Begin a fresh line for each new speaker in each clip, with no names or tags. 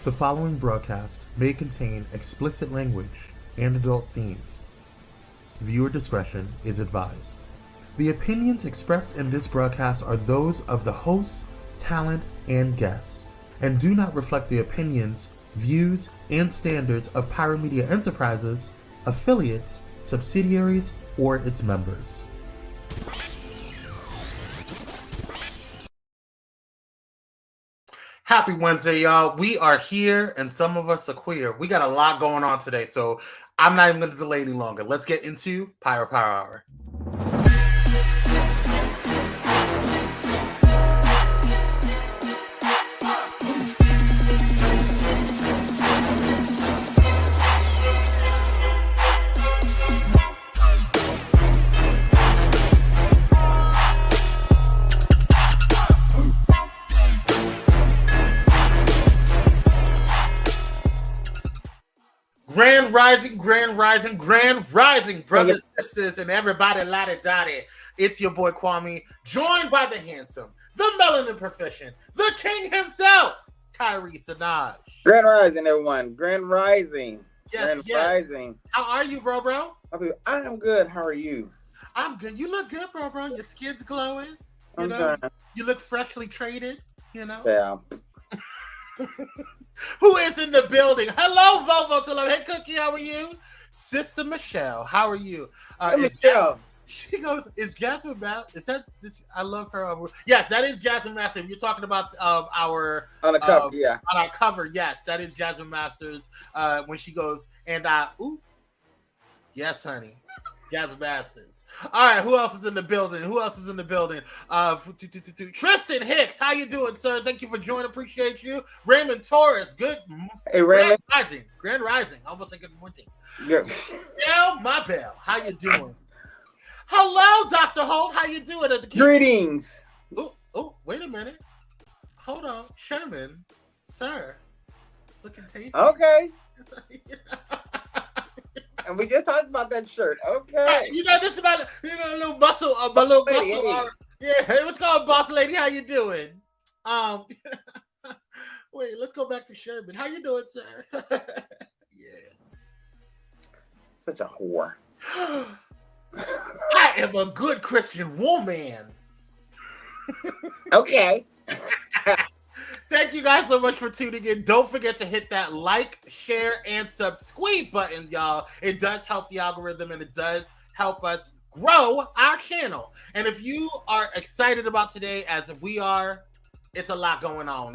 The following broadcast may contain explicit language and adult themes. Viewer discretion is advised. The opinions expressed in this broadcast are those of the hosts, talent, and guests, and do not reflect the opinions, views, and standards of Pyro Media Enterprises, affiliates, subsidiaries, or its members. Happy Wednesday, y'all. We are here, and some of us are queer. We got a lot going on today, so I'm not even going to delay any longer. Let's get into Pyro Power Hour. Grand rising, brothers, sisters, and everybody, laddie-dottie. It's your boy Kwame, joined by the handsome, the melanin proficient, the king himself, Kyrie Sanaj.
Grand rising, everyone. Grand rising.
Yes.
Rising.
How are you, bro?
I am good. How are you?
I'm good. You look good, bro. Your skin's glowing. You look freshly traded,
Yeah.
Who is in the building? Hello, Vovo Talon. Hey, Cookie, how are you? Sister Michelle, how are you?
Michelle.
She goes, is Jasmine Master? Is that this? I love her. Yes, that is Jasmine Master. You're talking about our
on the cover, yeah.
On our cover, yes, that is Jasmine Masters. When she goes, and yes, honey. Jasmine Masters. All right, who else is in the building? Tristan Hicks, how you doing, sir? Thank you for joining. Appreciate you. Raymond Torres, good.
Hey, Raymond.
Grand Rising. Almost like good morning.
Good.
Bell, my bell. How you doing? Hello, Dr. Holt. How you doing?
Greetings.
Oh, wait a minute. Hold on. Sherman, sir. Looking tasty.
Okay. And we just talked about that shirt. Okay.
This is my little muscle. My little muscle. Hey. Yeah. Hey, what's going on, boss lady? How you doing? Wait, let's go back to Sherman. How you doing, sir? Yes.
Such a whore.
I am a good Christian woman.
Okay.
Thank you guys so much for tuning in. Don't forget to hit that like, share, and subscribe button, y'all. It does help the algorithm, and it does help us grow our channel. And if you are excited about today, as we are, it's a lot going on.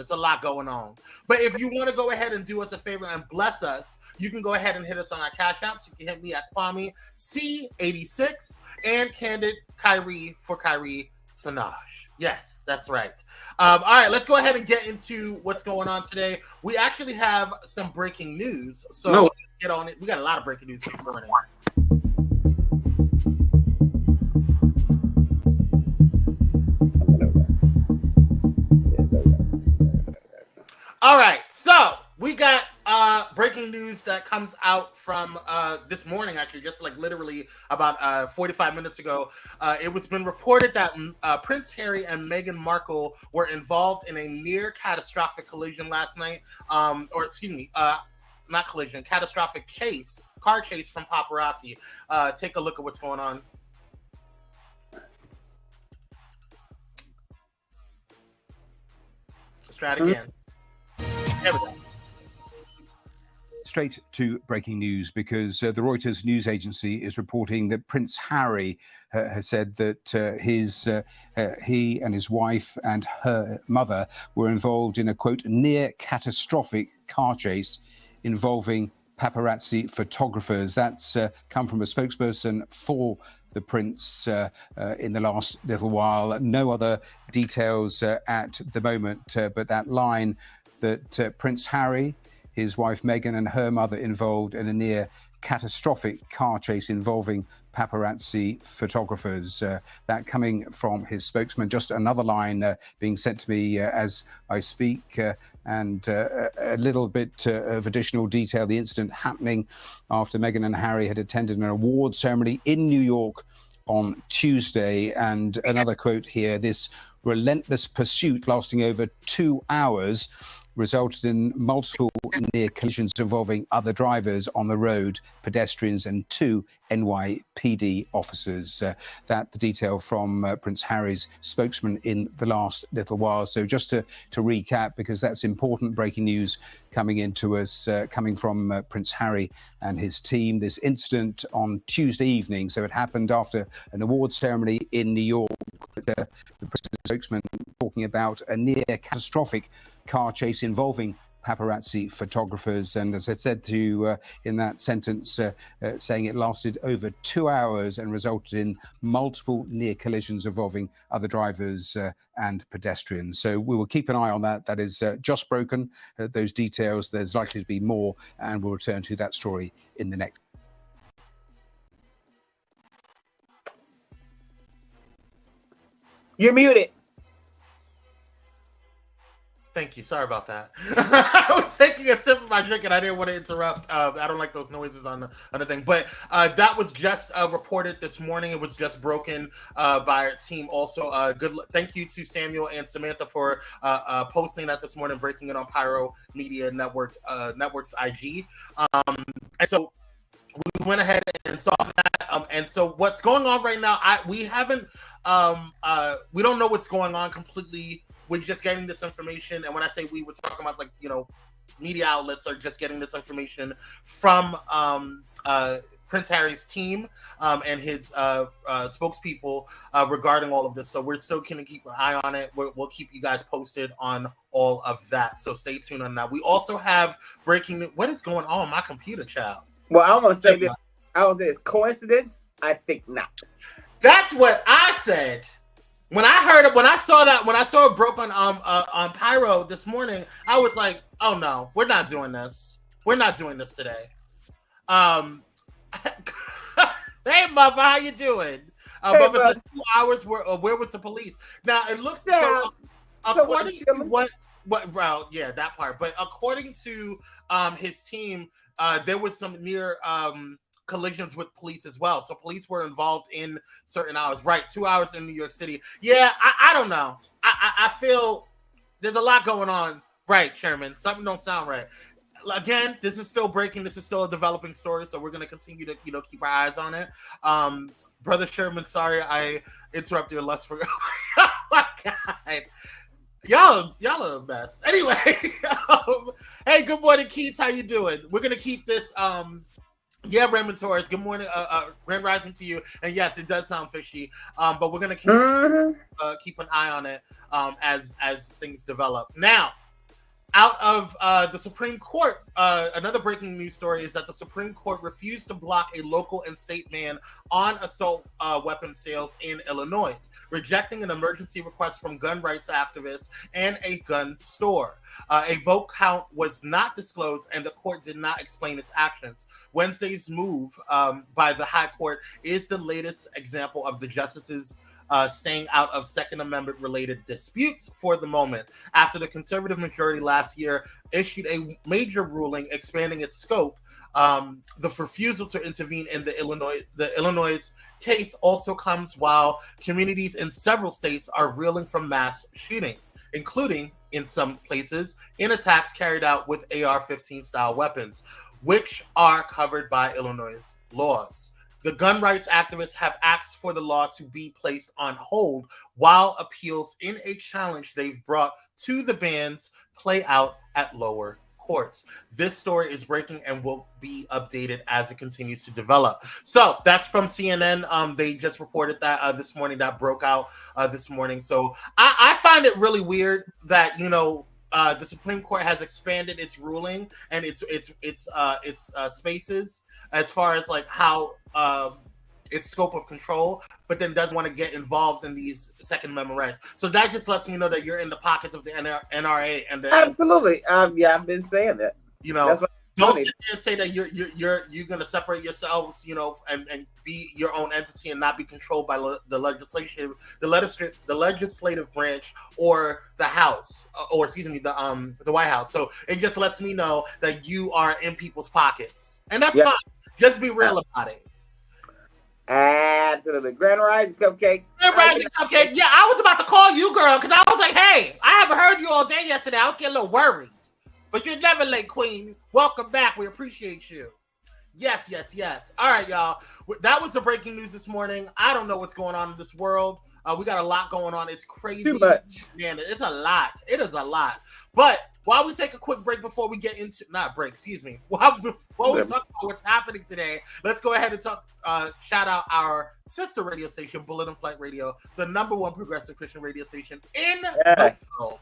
But if you want to go ahead and do us a favor and bless us, you can go ahead and hit us on our cash apps. You can hit me at Kwame C86 and Candid Kyrie for Kyrie Sanaj. Yes, that's right. All right, let's go ahead and get into what's going on today. We actually have some breaking news, so let's get on it. We got a lot of breaking news this morning. All right, so we got breaking news that comes out from this morning, actually, just like literally about 45 minutes ago. It was been reported that Prince Harry and Meghan Markle were involved in a near catastrophic collision last night, not collision, catastrophic car chase from paparazzi. Take a look at what's going on. Let's try it again. There we go.
Straight to breaking news, because the Reuters news agency is reporting that Prince Harry has said that he and his wife and her mother were involved in a, quote, near catastrophic car chase involving paparazzi photographers. That's come from a spokesperson for the prince in the last little while. No other details at the moment, but that line that Prince Harry, his wife Meghan, and her mother involved in a near catastrophic car chase involving paparazzi photographers. That coming from his spokesman. Just another line being sent to me as I speak, and a little bit of additional detail. The incident happening after Meghan and Harry had attended an award ceremony in New York on Tuesday. And another quote here: this relentless pursuit lasting over 2 hours resulted in multiple near collisions involving other drivers on the road, pedestrians, and 2 NYPD officers. That the detail from Prince Harry's spokesman in the last little while. So just to recap, because that's important breaking news coming into us, coming from Prince Harry and his team. This incident on Tuesday evening, so it happened after an award ceremony in New York. The spokesman talking about a near catastrophic car chase involving paparazzi photographers, and as I said to you in that sentence, saying it lasted over 2 hours and resulted in multiple near collisions involving other drivers and pedestrians. So we will keep an eye on that. That is just broken, those details. There's likely to be more, and we'll return to that story in the next.
You're muted.
Thank you. Sorry about that. I was taking a sip of my drink and I didn't want to interrupt. I don't like those noises on the thing. But that was just reported this morning. It was just broken by our team. Also, thank you to Samuel and Samantha for posting that this morning, breaking it on Pyro Media Network's IG. And so we went ahead and saw that. And so what's going on right now? We don't know what's going on completely. We're just getting this information, and when I say we, we're talking about media outlets are just getting this information from Prince Harry's team and his spokespeople regarding all of this. So we're still going to keep an eye on it. We'll keep you guys posted on all of that. So stay tuned on that. We also have breaking news. What is going on with my computer, child?
Well, I'm going to say this. I was saying, coincidence? I think not.
That's what I said. When I saw it broke on Pyro this morning, I was like, "Oh no, we're not doing this. We're not doing this today." Hey, Muffa, how you doing? Muffa says 2 hours. Where was the police? Now it looks according to what yeah, that part. But according to his team, there was some near collisions with police as well. So police were involved in certain hours. Right, 2 hours in New York City. Yeah, I don't know. I feel there's a lot going on. Right, Chairman. Something don't sound right. Again, this is still breaking. This is still a developing story, so we're going to continue to keep our eyes on it. Brother Sherman, sorry I interrupted your lust for. Oh my God. Y'all are a mess. Anyway, hey, good morning, Keats. How you doing? We're going to keep this yeah, Raymond Torres. Good morning, Grand Rising to you. And yes, it does sound fishy, but we're gonna keep an eye on it as things develop. Now, out of the Supreme Court, another breaking news story is that the Supreme Court refused to block a local and state ban on assault weapon sales in Illinois, rejecting an emergency request from gun rights activists and a gun store. A vote count was not disclosed, and the court did not explain its actions. Wednesday's move by the High Court is the latest example of the justices staying out of Second Amendment-related disputes for the moment, after the conservative majority last year issued a major ruling expanding its scope. The refusal to intervene in the Illinois case also comes while communities in several states are reeling from mass shootings, including, in some places, in attacks carried out with AR-15 style weapons, which are covered by Illinois laws. The gun rights activists have asked for the law to be placed on hold while appeals in a challenge they've brought to the bans play out at lower courts. This story is breaking and will be updated as it continues to develop. So that's from CNN. They just reported that this morning. That broke out this morning. So I find it really weird that the Supreme Court has expanded its ruling and its spaces as far as like how its scope of control, but then doesn't want to get involved in these Second Amendment rights. So that just lets me know that you're in the pockets of the NRA and the
absolutely. Yeah, I've been saying that.
That's don't sit there and say that you're going to separate yourselves, and be your own entity and not be controlled by the legislative branch or the House, or excuse me, the White House. So it just lets me know that you are in people's pockets, and that's fine. Just be real about it.
Absolutely. Grand Rising Cupcakes.
Grand Rising Cupcake. Yeah, I was about to call you, girl, because I was like, hey, I haven't heard you all day yesterday. I was getting a little worried. But you're never late, Queen. Welcome back. We appreciate you. Yes. All right, y'all. That was the breaking news this morning. I don't know what's going on in this world. We got a lot going on. It's crazy.
Too much.
Man, it's a lot. It is a lot. But while we take a quick break before we get into, while we talk about what's happening today, let's go ahead and shout out our sister radio station, Bullet and Flight Radio, the #1 progressive Christian radio station in the world.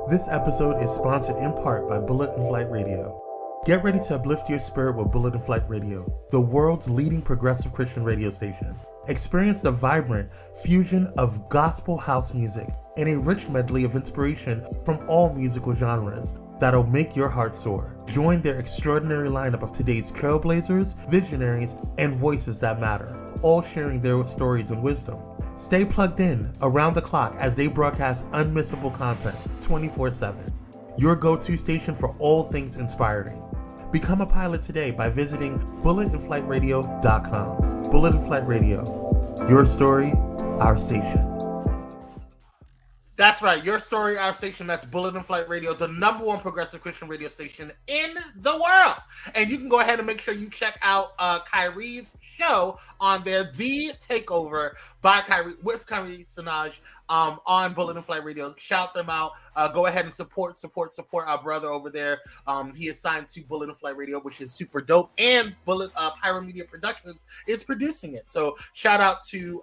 This episode is sponsored in part by Bullet and Flight Radio. Get ready to uplift your spirit with Bullet and Flight Radio, the world's leading progressive Christian radio station. Experience the vibrant fusion of gospel house music and a rich medley of inspiration from all musical genres that'll make your heart soar. Join their extraordinary lineup of today's trailblazers, visionaries, and voices that matter, all sharing their stories and wisdom. Stay plugged in around the clock as they broadcast unmissable content 24/7. Your go-to station for all things inspiring. Become a pilot today by visiting bulletandflightradio.com. Bullet and Flight Radio. Your story, our station. That's right. Your story, our station. That's Bullet and Flight Radio, the #1 progressive Christian radio station in the world. And you can go ahead and make sure you check out Kyrie's show on there, The Takeover by Kyrie with Kyrie Sinaj on Bullet and Flight Radio. Shout them out. Go ahead and support our brother over there. He is signed to Bullet and Flight Radio, which is super dope. And Pyro Media Productions is producing it. So shout out to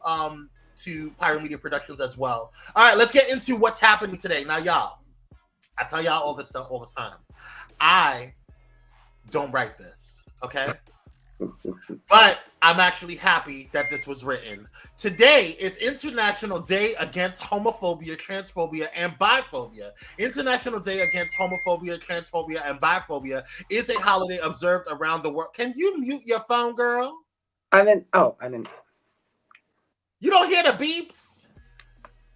Pyro Media Productions as well. All right, let's get into what's happening today. Now, y'all, I tell y'all all this stuff all the time. I don't write this, okay? But I'm actually happy that this was written. Today is International Day Against Homophobia, Transphobia, and Biphobia. International Day Against Homophobia, Transphobia, and Biphobia is a holiday observed around the world. Can you mute your phone, girl?
I didn't.
You don't hear the beeps?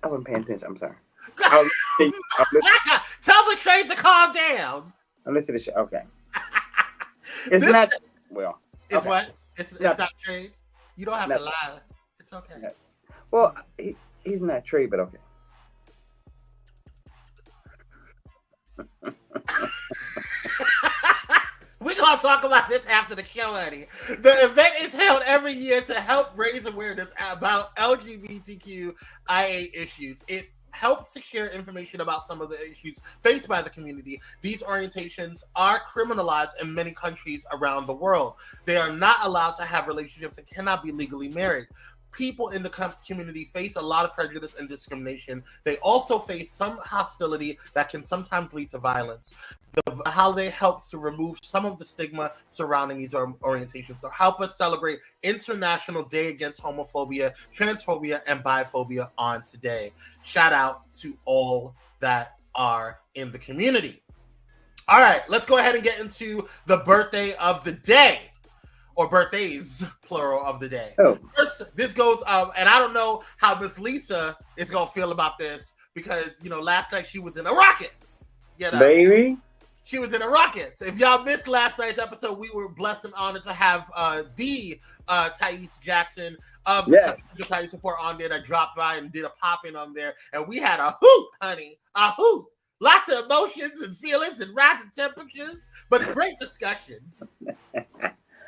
I wasn't paying attention. I'm sorry.
Tell the train to calm down.
I'm listening to the show. Okay. It's not. Well.
It's
okay.
what? It's not trade. You don't have to lie. It's okay.
Yeah. Well, he's not trade, but okay.
We're going to talk about this after the show, Eddie. The event is held every year to help raise awareness about LGBTQIA issues. It helps to share information about some of the issues faced by the community. These orientations are criminalized in many countries around the world. They are not allowed to have relationships and cannot be legally married. People in the community face a lot of prejudice and discrimination. They also face some hostility that can sometimes lead to violence. The holiday helps to remove some of the stigma surrounding these orientations. So help us celebrate International Day Against Homophobia, Transphobia, and Biphobia on today. Shout out to all that are in the community. All right, let's go ahead and get into the birthday of the day. Or birthdays, plural, of the day.
Oh.
First, this goes, and I don't know how Miss Lisa is going to feel about this because, last night she was in a ruckus.
Baby.
She was in a ruckus. If y'all missed last night's episode, we were blessed and honored to have the Thais Jackson of the Thais Support on there that dropped by and did a pop-in on there. And we had a hoot, honey, a hoot. Lots of emotions and feelings and rising temperatures, but great discussions.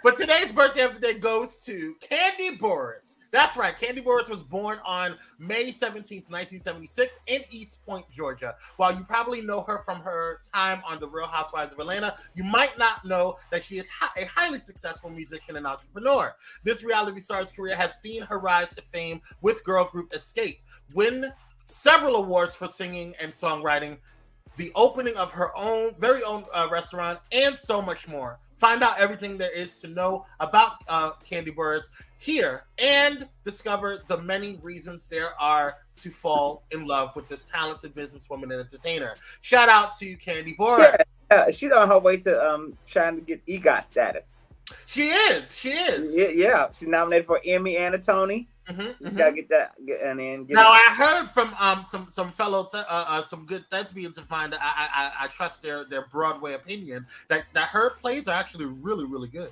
But today's birthday of the day goes to Candy Boris. That's right. Candy Boris was born on May 17th, 1976 in East Point, Georgia. While you probably know her from her time on The Real Housewives of Atlanta, you might not know that she is a highly successful musician and entrepreneur. This reality star's career has seen her rise to fame with girl group Escape, win several awards for singing and songwriting, the opening of her very own restaurant, and so much more. Find out everything there is to know about Candy Boris here and discover the many reasons there are to fall in love with this talented businesswoman and entertainer. Shout out to Candy Boris.
Yeah, she's on her way to trying to get EGOT status.
She is.
Yeah. She's nominated for Emmy and a Tony. Gotta get that.
I heard from some fellow some good thespians of mine that I trust their Broadway opinion that her plays are actually really, really good.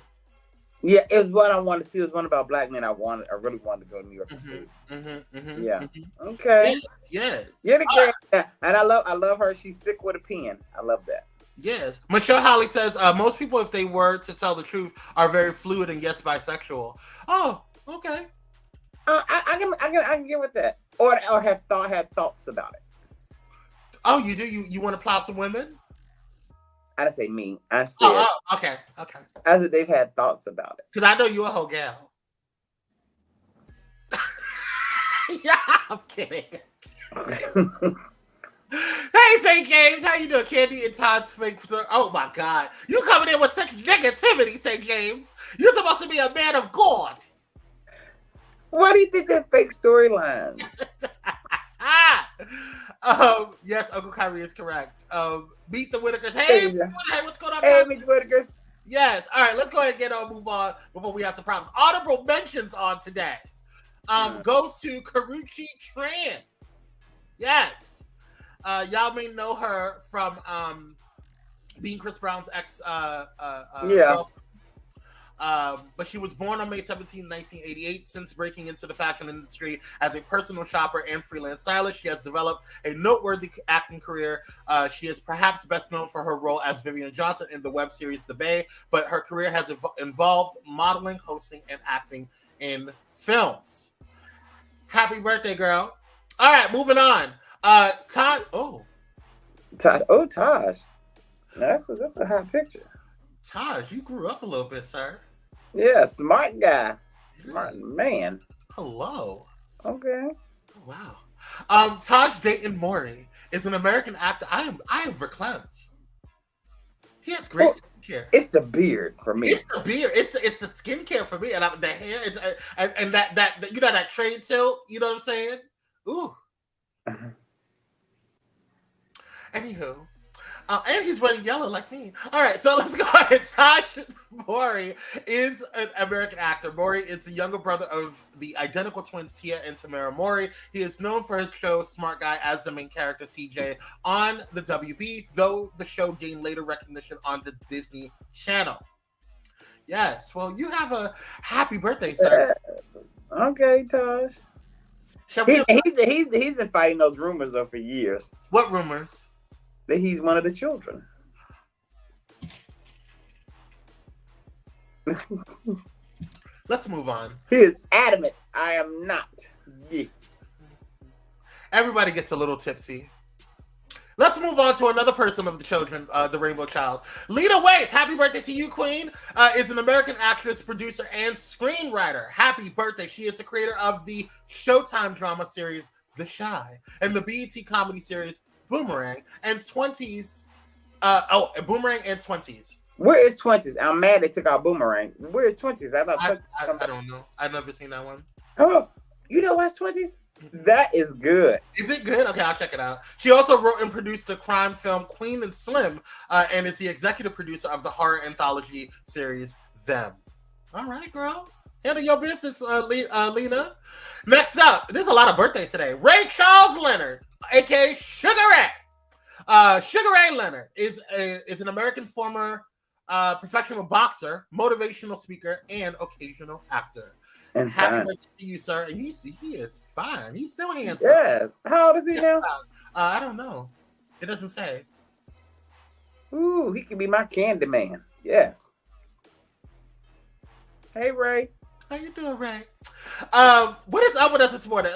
Yeah, it was one I wanted to see. It was one about black men. I really wanted to go to New York and see. Yeah. Okay.
Yes.
You're the girl. And I love her. She's sick with a pen. I love that.
Yes. Michelle Holly says most people, if they were to tell the truth, are very fluid and yes, bisexual. Oh, okay.
I can get with that. Or had thoughts about it.
Oh, you do? You want to plow some women?
I didn't say me. I said.
Oh, okay.
I said they've had thoughts about it.
Because I know you're a whole gal. Yeah, I'm kidding. Hey, St. James, how you doing? Candy and Todd's fake. Oh my God, you coming in with such negativity, St. James. You're supposed to be a man of God.
Why do you think they're fake storylines?
Yes, Uncle Kyrie is correct. Meet the Whitakers. Hey, what's going on?
Hey, meet the Whitakers.
Yes. All right, let's go ahead and move on before we have some problems. Honorable mentions on today. Goes to Karrueche Tran. Yes. Y'all may know her from being Chris Brown's ex.
Yeah.
But she was born on May 17, 1988. Since breaking into the fashion industry as a personal shopper and freelance stylist, she has developed a noteworthy acting career. She is perhaps best known for her role as Vivian Johnson in the web series The Bay, but her career has involved modeling, hosting, and acting in films. Happy birthday, girl. All right, moving on. Todd.
Taj. That's a hot picture.
Taj, you grew up a little bit, sir.
Yeah, smart guy. Smart man.
Hello.
Okay.
Oh, wow. Taj Dayton Morey is an American actor. I am verklempt. He has great skincare.
It's the beard for me.
It's the beard. It's the skincare for me, and the hair. It's and that you know that trade tilt. You know what I'm saying? Ooh. Anywho. And he's wearing yellow like me. All right, so let's go ahead. Taj Morey is an American actor. Morey is the younger brother of the identical twins Tia and Tamara Morey. He is known for his show Smart Guy as the main character TJ on the WB, though the show gained later recognition on the Disney Channel. Yes, well, you have a happy birthday, sir.
Yes. Okay, Taj. He's been fighting those rumors though for years.
What rumors?
That he's one of the children.
Let's move on.
He is adamant. I am not. Yeah.
Everybody gets a little tipsy. Let's move on to another person of the children, the Rainbow Child. Lena Waithe, happy birthday to you, Queen, is an American actress, producer, and screenwriter. Happy birthday. She is the creator of the Showtime drama series The Chi and the BET comedy series Boomerang and 20s. Boomerang and 20s.
Where is 20s? I'm mad they took out Boomerang. Where is 20s?
I don't know. I've never seen that one.
Oh, you know what's 20s? That is good.
Is it good? Okay, I'll check it out. She also wrote and produced the crime film Queen and Slim, and is the executive producer of the horror anthology series Them. All right, girl. Handle your business, Lena. Next up, there's a lot of birthdays today. Ray Charles Leonard, aka Sugar Ray. Sugar Ray Leonard is an American former professional boxer, motivational speaker, and occasional actor.
And
happy birthday to you, sir. And you see, he is fine. He's still handsome.
Yes. How old is he now?
I don't know. It doesn't say.
Ooh, he could be my candy man. Yes. Hey, Ray.
How you doing, Ray? What is up with us this morning?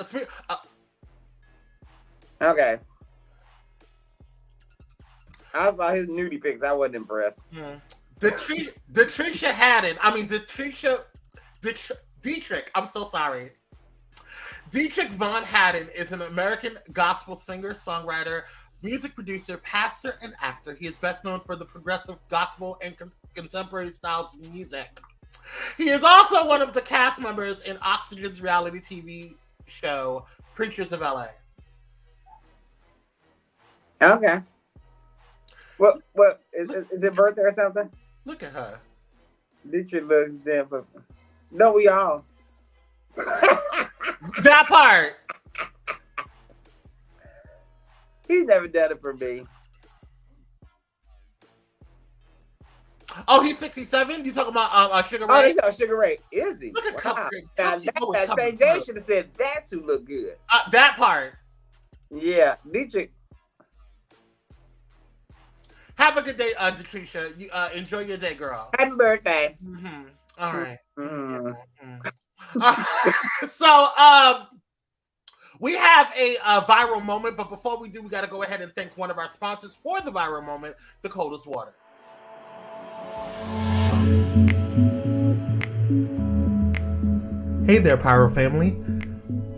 Okay. I saw his nudie pics. I wasn't impressed.
Dietrich, I'm so sorry. Dietrich Von Haddon is an American gospel singer, songwriter, music producer, pastor, and actor. He is best known for the progressive gospel and contemporary styles of music. He is also one of the cast members in Oxygen's reality TV show, Preachers of LA.
Okay. What is it birthday or something?
Look at her.
Dietrich looks different. No, we all.
That part.
He's never done it for me.
Oh, he's 67. You talking about Sugar Ray?
Oh, they saw Sugar Ray. Is he?
Look at
wow.
Cupcake.
That St. James should have said that's who looked good.
That part.
Yeah, Dietrich.
Have a good day, Detricia. You enjoy your day, girl.
Happy birthday.
Mm-hmm. All right.
Mm-hmm.
So, we have a viral moment, but before we do, we got to go ahead and thank one of our sponsors for the viral moment, the coldest water. Hey there, Pyro family.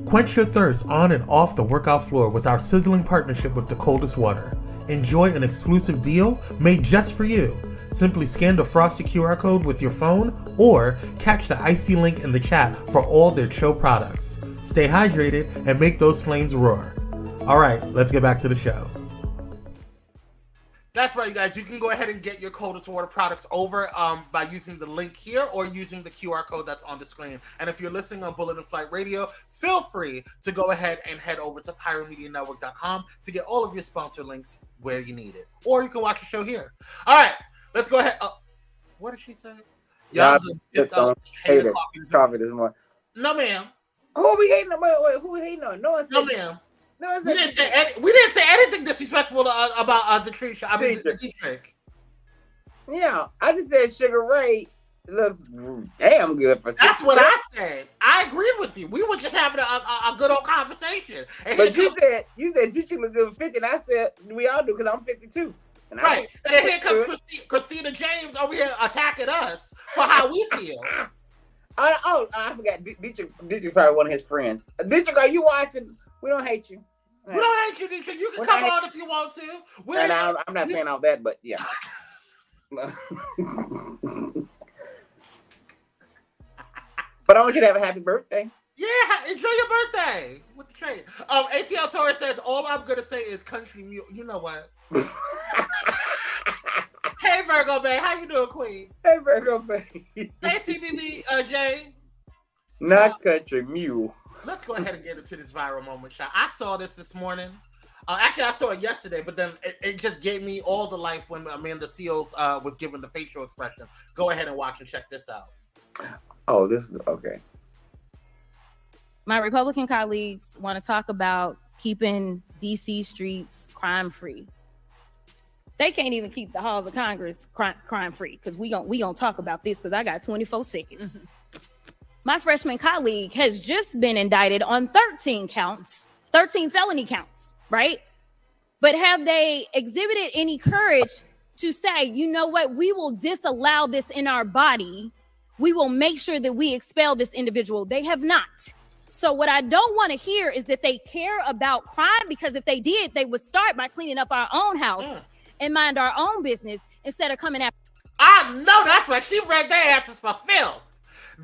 Quench your thirst on and off the workout floor with our sizzling partnership with the coldest water. Enjoy an exclusive deal made just for you. Simply scan the Frosty QR code with your phone or catch the icy link in the chat for all their chill products. Stay hydrated and make those flames roar. All right, let's get back to the show. That's right, you guys. You can go ahead and get your coldest water products over by using the link here or using the QR code that's on the screen. And if you're listening on Bullet and Flight Radio, feel free to go ahead and head over to pyromedianetwork.com to get all of your sponsor links where you need it. Or you can watch the show here. All right, let's go ahead. What did she say?
Y'all just don't hate coffee this morning.
No, ma'am.
Who we hating on? Wait, who we hating on? No,
ma'am. No, we didn't say anything disrespectful about Detricia. I mean, Dietrich.
Yeah, I just said Sugar Ray looks damn good for.
That's what I said. I agreed with you. We were just having a good old conversation. And
but you said Dietrich looks good for 50, and I said we all do because I'm 52.
And right. And then here comes Christina James over here attacking us for how we feel.
I forgot. Dietrich probably one of his friends. Dietrich, are you watching? We don't hate you.
We don't hate you, Dietrich. You can come on if you want to.
I'm not saying all that, but yeah. But I want you to have a happy birthday.
Yeah, enjoy your birthday with the trade. ATL Torres says, all I'm going to say is country mule. You know what? Hey, Virgo Bay. How you doing, Queen?
Hey, Virgo Bay.
Hey, CBB Jay.
Not country mule.
Let's go ahead and get into this viral moment, shot. I saw this morning. Actually, I saw it yesterday, but then it just gave me all the life when Amanda Seals was given the facial expression. Go ahead and watch and check this out.
Oh, this is okay.
My Republican colleagues want to talk about keeping DC streets crime-free. They can't even keep the halls of Congress crime-free because we gonna talk about this because I got 24 seconds. My freshman colleague has just been indicted on 13 felony counts, right? But have they exhibited any courage to say, you know what, we will disallow this in our body. We will make sure that we expel this individual. They have not. So what I don't want to hear is that they care about crime, because if they did, they would start by cleaning up our own house and mind our own business instead of coming after.
I know that's right. She read their asses for filth.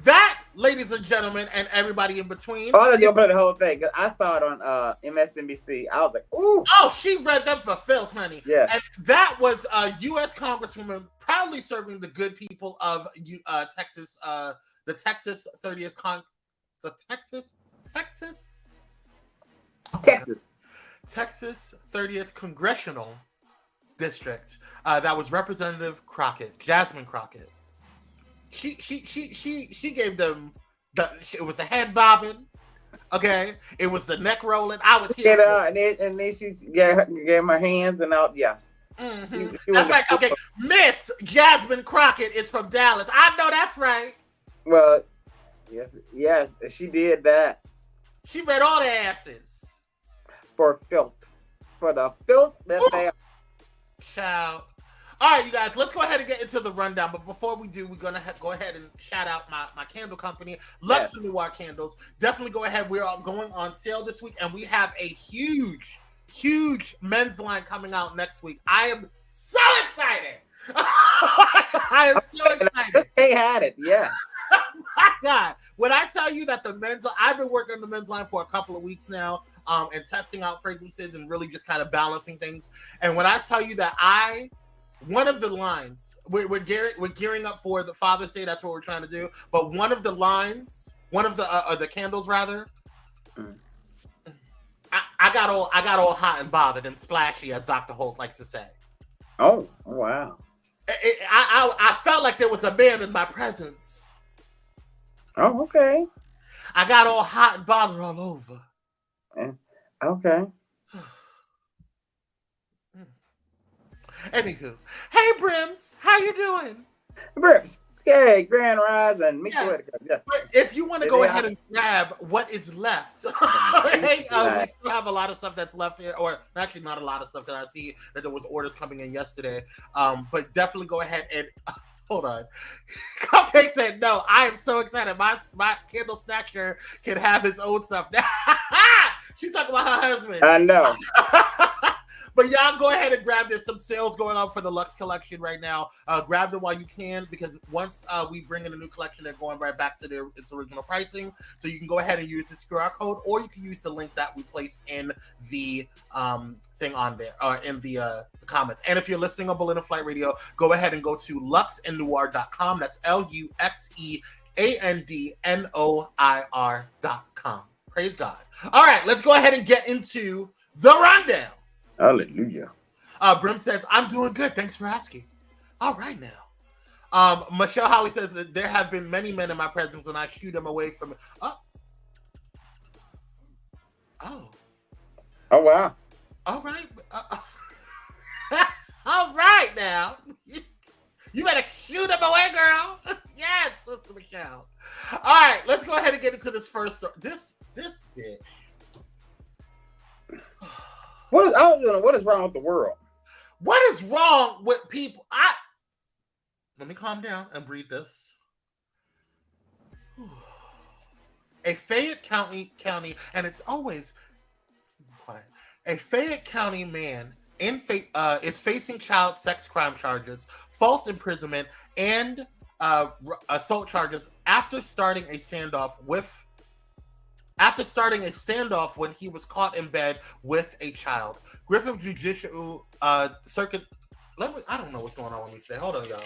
That, ladies and gentlemen, and everybody in between.
Oh, let's go play the whole thing, because I saw it on MSNBC. I was like, ooh.
Oh, she read them for filth, honey.
Yeah.
And that was a U.S. Congresswoman proudly serving the good people of Texas, the Texas 30th Texas 30th Congressional District. That was Representative Crockett, Jasmine Crockett. She gave them it was a head bobbing, okay. It was the neck rolling. I was here,
and then she gave her hands and all. Yeah,
that's right. Okay, Miss Jasmine Crockett is from Dallas. I know that's right.
Well, yes, she did that.
She read all the asses
for filth, for the filth that they are.
Child. All right, you guys, let's go ahead and get into the rundown. But before we do, we're going to go ahead and shout out my candle company, Lux Noir Candles. Definitely go ahead. We are going on sale this week, and we have a huge men's line coming out next week. I am so excited. I am so excited.
They had it, yeah.
My God. When I tell you that I've been working on the men's line for a couple of weeks now, and testing out fragrances and really just kind of balancing things. And when I tell you that one of the lines, we're gearing up for the Father's Day. That's what we're trying to do. But one of the lines, one of the candles rather, I got all hot and bothered and splashy, as Dr. Holt likes to say.
Oh wow!
I felt like there was a man in my presence.
Oh, okay.
I got all hot and bothered all over.
Okay.
Anywho, hey Brims, how you doing?
Brims, yay, Grand Rise and meet
yes.
Yes.
But if you want to go ahead and grab what is left, we still have a lot of stuff that's left here, or actually not a lot of stuff, because I see that there was orders coming in yesterday. But definitely go ahead and hold on. Cupcake said, "No, I am so excited. My Kindle Snatcher can have his own stuff now." She talking about her husband.
I know.
But y'all go ahead and grab this. Some sales going on for the Lux collection right now. Grab them while you can, because once we bring in a new collection, they're going right back to its original pricing. So you can go ahead and use this QR code, or you can use the link that we placed in the thing on there, or in the comments. And if you're listening on Berlin Flight Radio, go ahead and go to luxandnoir.com. That's LUXEANDNOIR.com. Praise God. All right, let's go ahead and get into the rundown.
Hallelujah.
Brim says, "I'm doing good. Thanks for asking." All right now. Michelle Holly says that there have been many men in my presence and I shoo them away from it. Oh,
wow.
All right. All right now. You better shoo them away, girl. Yes, Sister Michelle. All right, let's go ahead and get into this first story. This bitch.
What is wrong with the world?
What is wrong with people? Let me calm down and breathe this. A Fayette County, and it's always a Fayette County man is facing child sex crime charges, false imprisonment, and assault charges after starting a standoff when he was caught in bed with a child. Griffin Judicial Circuit. I don't know what's going on with me today. Hold on, y'all.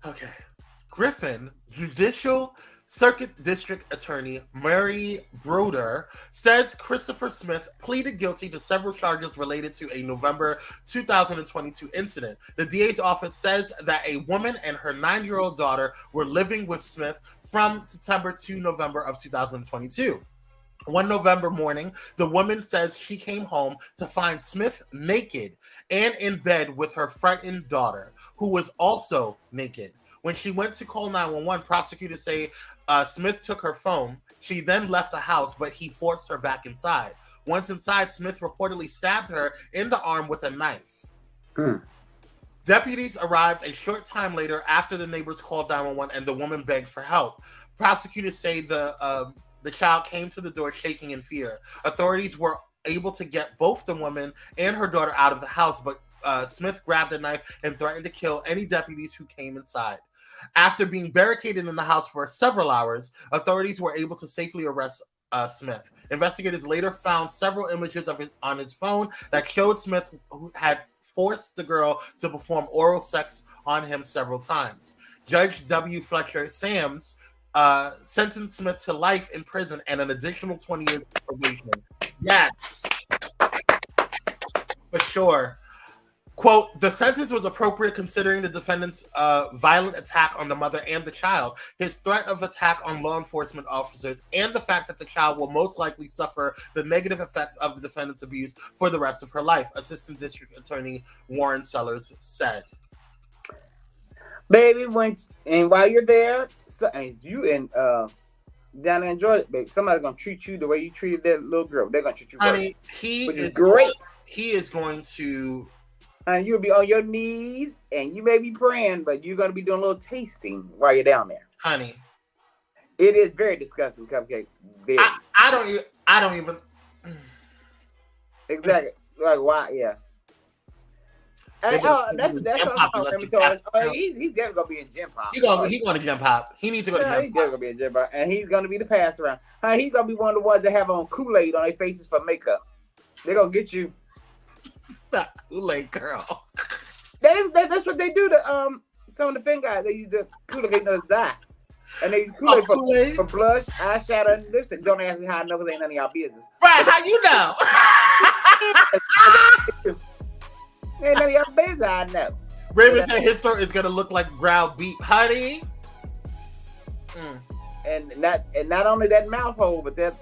Okay. Griffin Judicial Circuit District Attorney Mary Broder says Christopher Smith pleaded guilty to several charges related to a November 2022 incident. The DA's office says that a woman and her 9-year-old daughter were living with Smith from September to November of 2022. One November morning, the woman says she came home to find Smith naked and in bed with her frightened daughter, who was also naked. When she went to call 911, prosecutors say Smith took her phone. She then left the house, but he forced her back inside. Once inside, Smith reportedly stabbed her in the arm with a knife. Deputies arrived a short time later after the neighbors called 911 and the woman begged for help. Prosecutors say the child came to the door shaking in fear. Authorities were able to get both the woman and her daughter out of the house, but Smith grabbed a knife and threatened to kill any deputies who came inside. After being barricaded in the house for several hours, authorities were able to safely arrest Smith. Investigators later found several images on his phone that showed Smith who had forced the girl to perform oral sex on him several times. Judge W. Fletcher Sams sentenced Smith to life in prison and an additional 20 years of probation. Yes, for sure. Quote, the sentence was appropriate considering the defendant's violent attack on the mother and the child, his threat of attack on law enforcement officers, and the fact that the child will most likely suffer the negative effects of the defendant's abuse for the rest of her life, Assistant District Attorney Warren Sellers said.
Baby, while you're there, down there in Georgia, baby, somebody's gonna treat you the way you treated that little girl. They're gonna treat you
right.
He is great.
He is going to.
And you'll be on your knees, and you may be praying, but you're gonna be doing a little tasting while you're down there,
honey.
It is very disgusting, cupcakes.
I don't even.
Exactly. Like why? Yeah. And, that's he's definitely gonna be in Gym Pop.
He's going to Gym Pop. He needs to go to Gym Pop.
He's definitely gonna be in Gym Pop, and he's gonna be the pass around. He's gonna be one of the ones that have on Kool-Aid on their faces for makeup. They're gonna get you.
Not Kool-Aid girl.
That's what they do to some of the fin guys. They use the Kool-Aid die, and they use Kool-Aid for blush, eyeshadow, and lipstick. Don't ask me how I know, because ain't none of y'all business.
Right? How you know?
Ain't none of your business, I know.
Raven said his throat is gonna look like ground beef, honey.
And not only that mouth hole, but that.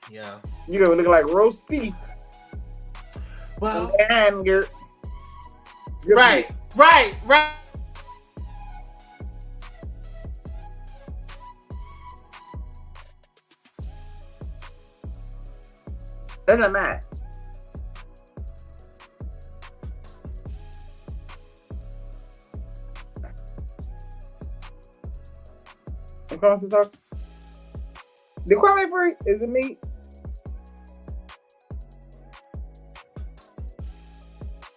Yeah.
You gonna look like roast beef.
Well,
and you're
right.
Doesn't matter. Across the talk. The Kwame free? Is it me?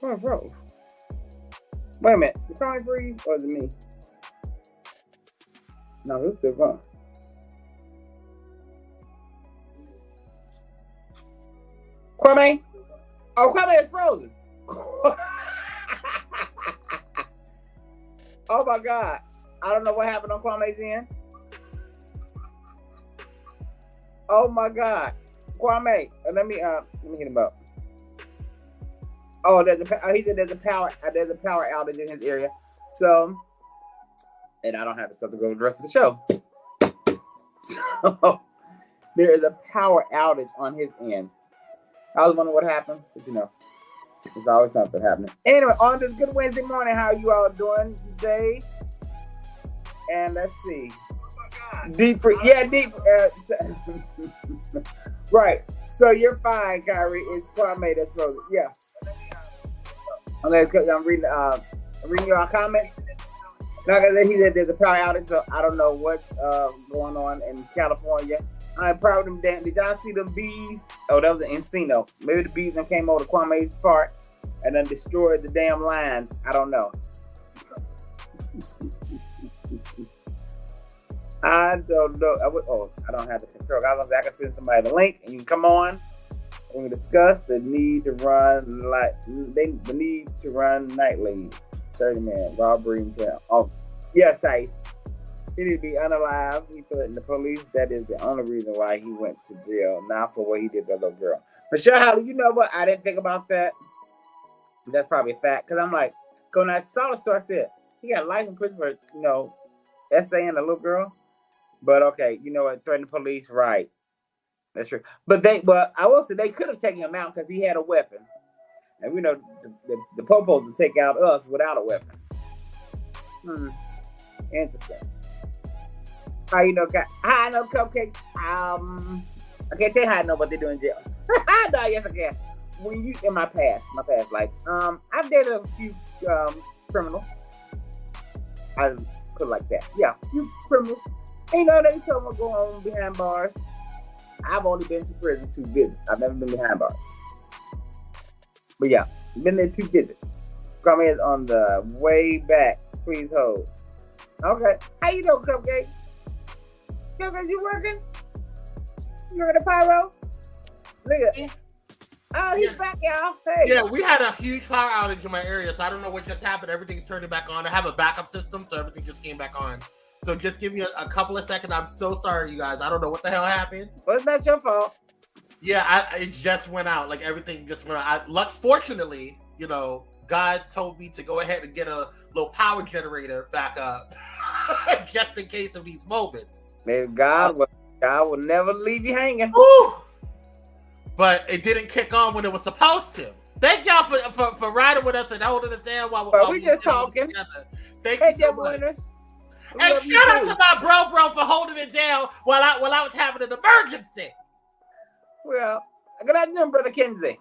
Oh, bro. Wait a minute. The Kwame free or is it me? No, it's still gone. Kwame? Oh, Kwame is frozen. Oh my God. I don't know what happened on Kwame's end. Oh my God. Kwame, let me hit him up. Oh, he said there's a power outage in his area. So, and I don't have the stuff to go to the rest of the show. So there is a power outage on his end. I was wondering what happened, but you know, there's always something happening. Anyway, on this good Wednesday morning, how you all doing today? And let's see. Deep. Right. So you're fine, Kyrie. It's Kwame that's frozen. Yeah. Okay, I'm reading your comments. Like I said, he said there's a power outage, so I don't know what's going on in California. I'm proud of them. Did y'all see them bees? Oh, that was an Encino. Maybe the bees then came over to Kwame's part and then destroyed the damn lines. I don't know. I don't know. I don't have the control. I can send somebody the link and you can come on and we can discuss the need to run nightly. 30 minutes robbery and jail. Oh, yes, Tice. He need to be unalive. He threatened the police. That is the only reason why he went to jail, not for what he did to the little girl. Michelle Holly, you know what? I didn't think about that. That's probably a fact. Because I'm like, when I saw the story, I said, he got life in prison for, essaying a little girl. But okay, you know what? Threatened the police, right. That's true. But I will say they could have taken him out because he had a weapon. And we know the popos will take out us without a weapon. Interesting. How you know? How I know Cupcake? I can't tell you how I know what they do in jail. No, yes I can. When you in my past life, I've dated a few criminals. I put it like that. Yeah, few criminals. And, they told me to go home behind bars. I've only been to prison to visit. I've never been behind bars. But yeah, been there to visit. Kwame is on the way back. Please hold. Okay. How you doing, Cupcake? Cupcake, you working? You working at Pyro? Look at it. Oh, he's back, y'all. Hey.
Yeah, we had a huge power outage in my area, so I don't know what just happened. Everything's turning back on. I have a backup system, so everything just came back on. So just give me a couple of seconds. I'm so sorry, you guys. I don't know what the hell happened.
Well, it's not your fault.
Yeah, it just went out. Like everything just went out. Fortunately, God told me to go ahead and get a little power generator back up, just in case of these moments.
Maybe God will never leave you hanging.
Woo! But it didn't kick on when it was supposed to. Thank y'all for riding with us and holding us down while
we just talking.
Thank you so much. And shout out to my bro for holding it down while I was having an emergency.
Well, good afternoon, Brother Kinsey.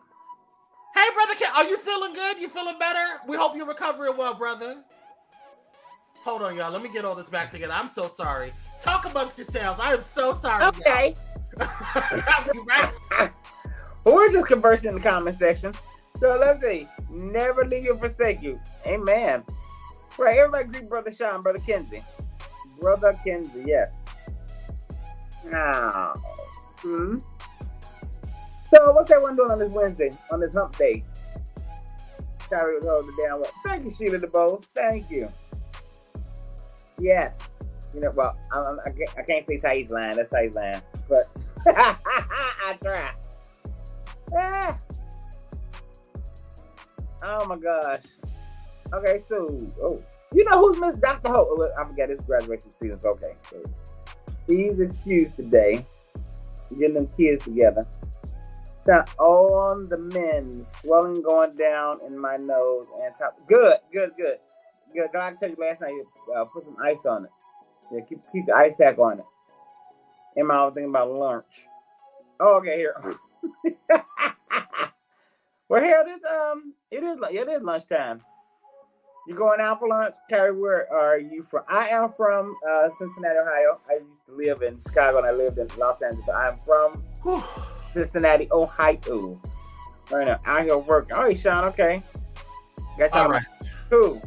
Hey, Brother Kinsey, are you feeling good? You feeling better? We hope you're recovering well, brother. Hold on, y'all. Let me get all this back together. I'm so sorry. Talk amongst yourselves. I am so sorry.
Okay.
Right?
Well, we're just conversing in the comment section. So let's see. Never leave you or forsake you. Amen. Right, everybody greet Brother Sean, Brother Kinsey. Brother Kinsey, yes. Now, So what's everyone doing on this Wednesday, on this hump day? Sorry, was holding it down. Thank you, Sheila DeBose. Thank you. Yes. Well, I can't say Thais line. That's Thais line. But I try. Oh my gosh. Okay, so you know who's Miss Dr. Hope? Oh, I forgot his graduation season. Okay, so he's excused today. Getting them kids together. So on the men, swelling going down in my nose and top. Good. God, I told you last night. Put some ice on it. Yeah, keep the ice pack on it. And I was thinking about lunch. Oh, okay, here. Well, here it is lunchtime. You going out for lunch? Carrie, where are you from? I am from Cincinnati, Ohio. I used to live in Chicago and I lived in Los Angeles. I'm from Cincinnati, Ohio. Right now, out here working. Oh, Sean, okay. Got y'all.
All right.
Cool.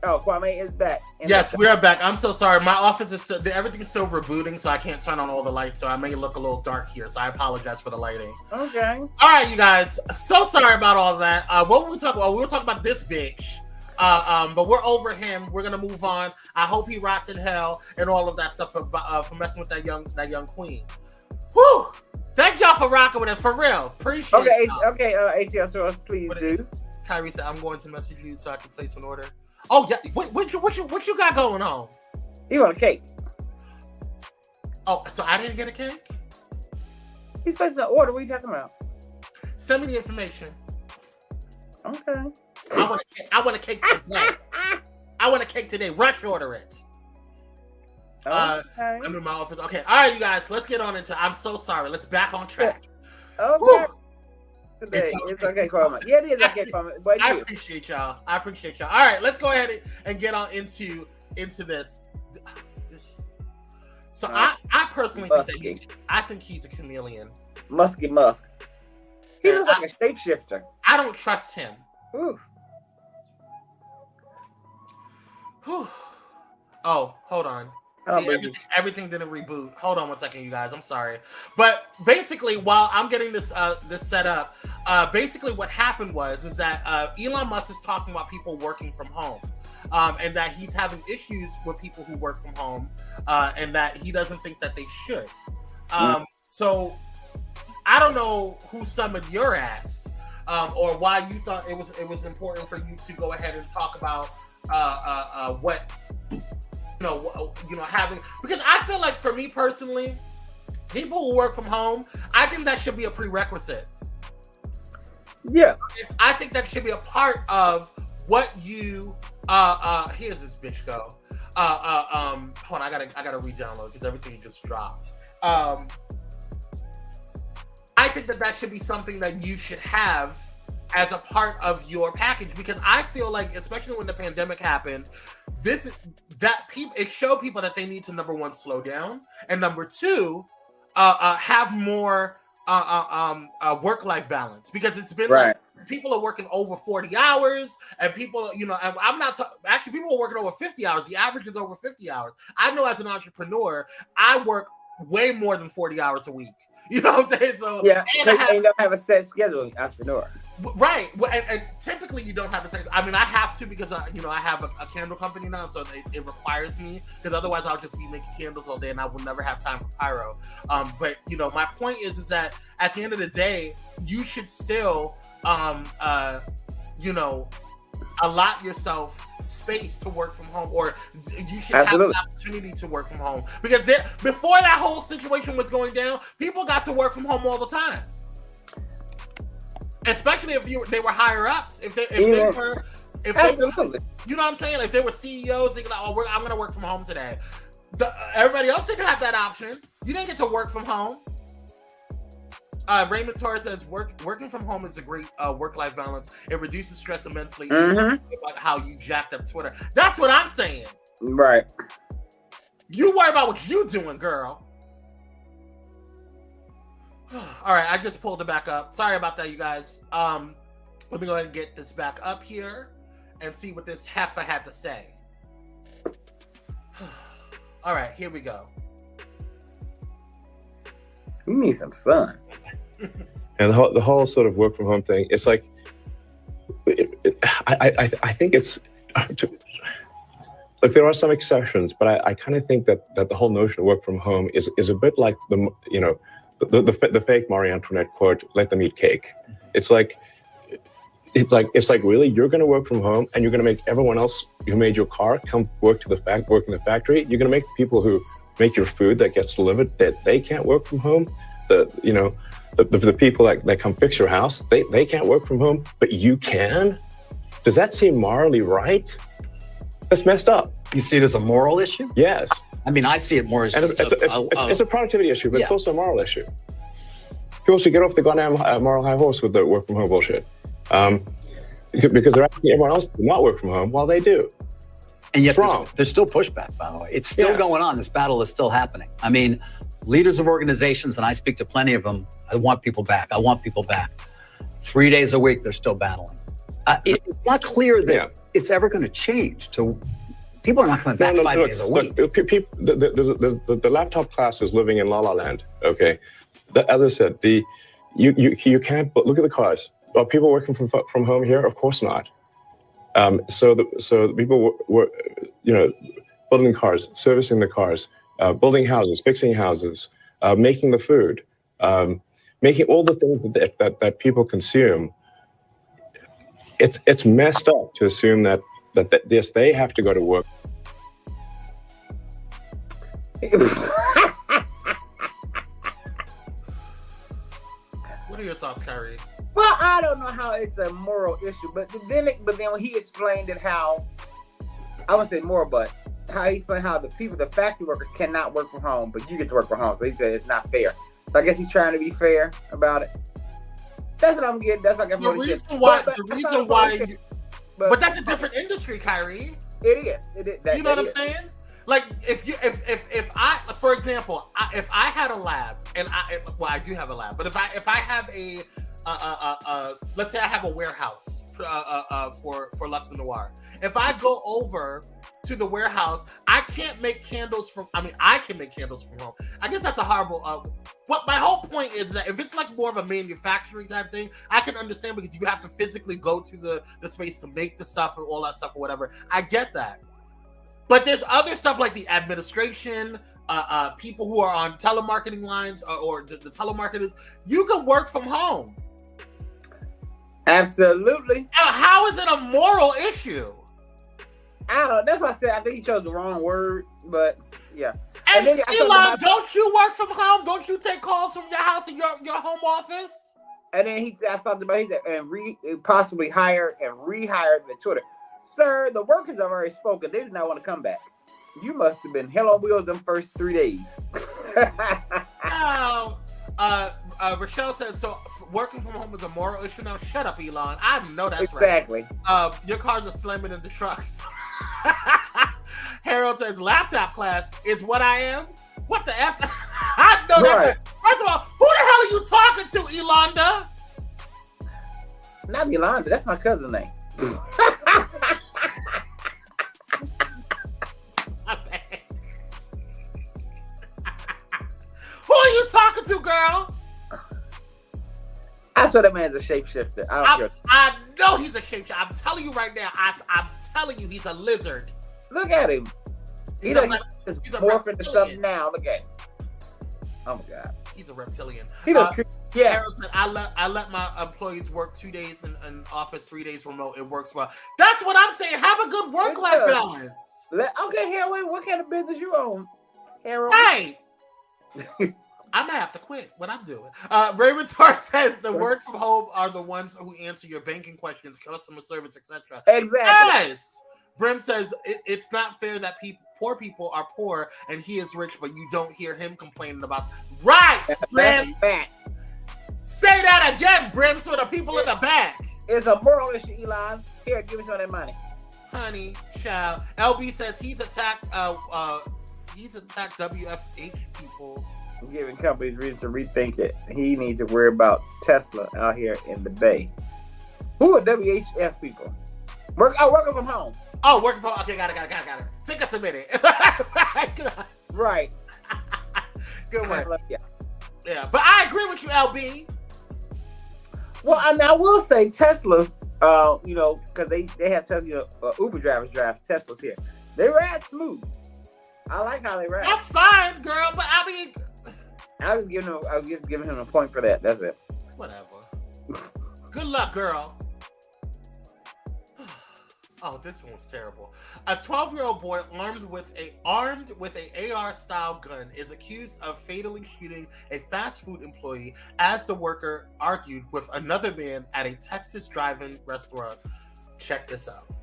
Oh, Kwame is back.
Yes, we are back. I'm so sorry. My office is still, everything's still rebooting, so I can't turn on all the lights, so I may look a little dark here, so I apologize for the lighting.
Okay.
All right, you guys. So sorry about all that. What were we talking about? We were talking about this bitch. But we're over him. We're gonna move on. I hope he rots in hell and all of that stuff for messing with that young queen. Whew! Thank y'all for rocking with it, for real. Appreciate it.
Okay, ATL, so please do.
Kyrie said, I'm going to message you so I can place an order. Oh yeah, what you got going on?
You want a cake?
Oh, so I didn't get a cake?
He's placing an order. What are you talking about?
Send me the information.
Okay.
I want a cake today. I want a cake today. Rush order it.
Okay.
I'm in my office. Okay. All right, you guys. Let's get on into. I'm so sorry. Let's back on track.
Okay.
Woo.
Today it's okay, Kwame. Yeah, it is okay, Kwame. But
I appreciate y'all. All right, let's go ahead and get on into this. So I personally think he's a chameleon.
Musky Musk. He looks like a shapeshifter.
I don't trust him.
Ooh.
Oh, hold on. See, everything didn't reboot. Hold on one second, you guys. I'm sorry. But basically, while I'm getting this set up, basically what happened is that Elon Musk is talking about people working from home, and that he's having issues with people who work from home, and that he doesn't think that they should. So I don't know who summoned your ass, or why you thought it was important for you to go ahead and talk about what. Having, because I feel like for me personally, people who work from home, I think that should be a prerequisite.
Yeah.
I think that should be a part of what you here's this bitch go. Hold on, I gotta re-download because everything just dropped. I think that should be something that you should have as a part of your package, because I feel like, especially when the pandemic happened, it showed people that they need to, number one, slow down, and number two, have more work-life balance, because it's been right. Like people are working over 40 hours, and people, I'm not actually people are working over 50 hours. The average is over 50 hours. I know as an entrepreneur, I work way more than 40 hours a week. You know what I'm saying? So
yeah, and you don't have a set schedule, entrepreneur.
Right. Well, and typically you don't have to take. I mean, I have to, because I have a candle company now, so it requires me, because otherwise I'll just be making candles all day and I will never have time for pyro. But my point is that at the end of the day, you should still allot yourself space to work from home, or you should have an opportunity to work from home, because before that whole situation was going down, people got to work from home all the time. Especially if they were higher ups, if they were, you know what I'm saying? If they were CEOs, they could like, oh, I'm going to work from home today. Everybody else didn't have that option. You didn't get to work from home. Raymond Torres says working from home is a great work-life balance. It reduces stress immensely. About how you jacked up Twitter. That's what I'm saying.
Right.
You worry about what you doing, girl. All right, I just pulled it back up. Sorry about that, you guys. Let me go ahead and get this back up here and see what this heifer had to say. All right, here we go.
You need some sun.
And the whole sort of work from home thing, it's like, I think it's, like there are some exceptions, but I kind of think that the whole notion of work from home is a bit like the fake Marie Antoinette quote, "Let them eat cake." It's like, it's like really, you're going to work from home and you're going to make everyone else who made your car come work in the factory. You're going to make the people who make your food that gets delivered, that they can't work from home. The people that come fix your house, they can't work from home, but you can. Does that seem morally right? That's messed up.
You see it as a moral issue?
Yes.
I mean, I see it more as
And
just
it's a productivity issue, but it's
Yeah.
also a moral issue. People should get off the goddamn moral high horse with the work from home bullshit. Because they're asking everyone else to not work from home while they do.
And yet
It's wrong.
there's still pushback, by the way. It's still
Yeah.
going on. This battle is still happening. I mean, leaders of organizations, and I speak to plenty of them, I want people back. 3 days a week, they're still battling. It's not clear that
Yeah.
it's ever going to change. People are not coming back 5 days a week.
The laptop class is living in La La Land. Okay, as I said, you can't. But look at the cars. Are people working from home here? Of course not. So the people were building cars, servicing the cars, building houses, fixing houses, making the food, making all the things that people consume. It's messed up to assume that yes, they have to go to work.
What are your thoughts, Kyrie?
Well, I don't know how it's a moral issue, but then when he explained it, how I wouldn't say moral, but how he explained how the factory workers cannot work from home, but you get to work from home. So he said it's not fair. So I guess he's trying to be fair about it. That's what I'm getting. That's what I get.
The reason why, but that's a different industry, Kyrie.
It is.
You know what I'm saying? Like if I, for example, if I had a lab, and I do have a lab, but if I have a let's say I have a warehouse for Lux and Noir. If I go over to the warehouse, I can't make candles from. I mean, I can make candles from home. I guess that's a horrible. What my whole point is that if it's like more of a manufacturing type thing, I can understand because you have to physically go to the space to make the stuff and all that stuff or whatever. I get that. But there's other stuff like the administration, people who are on telemarketing lines or the telemarketers. You can work from home.
Absolutely.
How is it a moral issue?
I don't know. That's why I said I think he chose the wrong word, but yeah.
And
then
Elon, don't you work from home? Don't you take calls from your house and your home office?
And then he said something about and possibly hire and rehire the Twitter. Sir, the workers have already spoken. They did not want to come back. You must have been hell on wheels them first 3 days.
Rochelle says, so working from home is a moral issue now? Shut up, Elon. I know that's
exactly.
Right. Your cars are slamming into trucks. Harold says, laptop class is what I am? What the F? I know that. First of all, who the hell are you talking to, Elonda?
Not Elonda. That's my cousin's name.
Who are you talking to, girl?
I saw that man's a shapeshifter.
I know he's a shapeshifter. I'm telling you right now. I'm telling you, he's a lizard.
Look at him. He's morphing to something now. Look at him. Oh my God.
He's a reptilian.
He does. Yeah.
Harold said, I let my employees work 2 days in office, 3 days remote. It works well. That's what I'm saying. Have a good work-life balance.
Okay, Harold, what kind of business you own? Harold?
Hey! I might have to quit what I'm doing. Raymond Tar says the work from home are the ones who answer your banking questions, customer service, etc.
Exactly.
Yes! Brim says it's not fair that poor people are poor and he is rich, but you don't hear him complaining about. Right, Brim. Say that again, Brim, to the people in the back.
It's a moral issue, Elon. Here, give me some of that money,
honey. Child. LB says he's attacked WFH people.
Giving companies reason to rethink it. He needs to worry about Tesla out here in the Bay. Who are WHF people? Working from home.
Oh, working from home. Okay, got it. Take us a minute.
Right.
Good one. Yeah, but I agree with you, LB.
Well, I will say Teslas, because they have Tesla, Uber drivers drive Teslas here. They ride smooth. I like how they ride.
That's fine, girl, but I mean,
I was just giving him a point for that. That's it.
Whatever. Good luck, girl. Oh, this one's terrible. A 12-year-old boy armed with a AR-style gun is accused of fatally shooting a fast food employee as the worker argued with another man at a Texas drive-in restaurant. Check this out.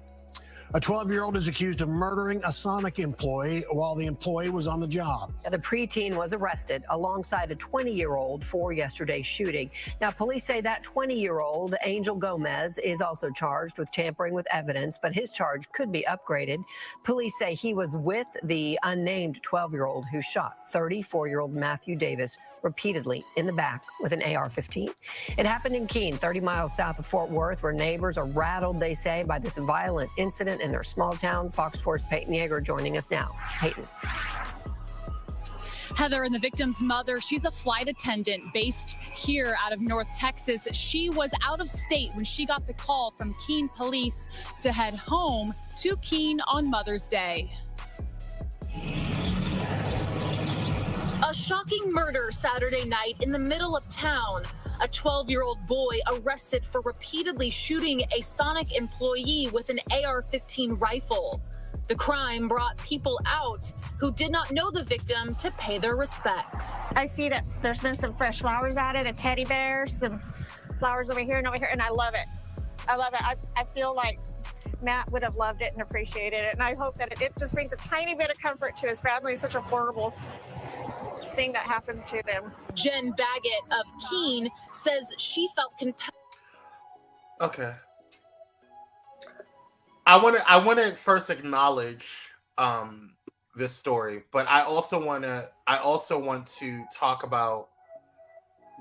A 12-year-old is accused of murdering a Sonic employee while the employee was on the job.
The preteen was arrested alongside a 20-year-old for yesterday's shooting. Now, police say that 20-year-old, Angel Gomez, is also charged with tampering with evidence, but his charge could be upgraded. Police say he was with the unnamed 12-year-old who shot 34-year-old Matthew Davis repeatedly in the back with an AR-15. It happened in Keene, 30 miles south of Fort Worth, where neighbors are rattled, they say, by this violent incident in their small town. Fox 4's Peyton Yeager joining us now. Peyton.
Heather, and the victim's mother, she's a flight attendant based here out of North Texas. She was out of state when she got the call from Keene police to head home to Keene on Mother's Day. A shocking murder Saturday night in the middle of town. A 12-year-old boy arrested for repeatedly shooting a Sonic employee with an AR-15 rifle. The crime brought people out who did not know the victim to pay their respects.
I see that there's been some fresh flowers added, a teddy bear, some flowers over here, and I love it. I love it. I feel like Matt would have loved it and appreciated it, and I hope that it just brings a tiny bit of comfort to his family. It's such a horrible thing that happened to them.
Jen Baggett of Keene says she felt compelled.
Okay. I want to first acknowledge this story, but I also want to talk about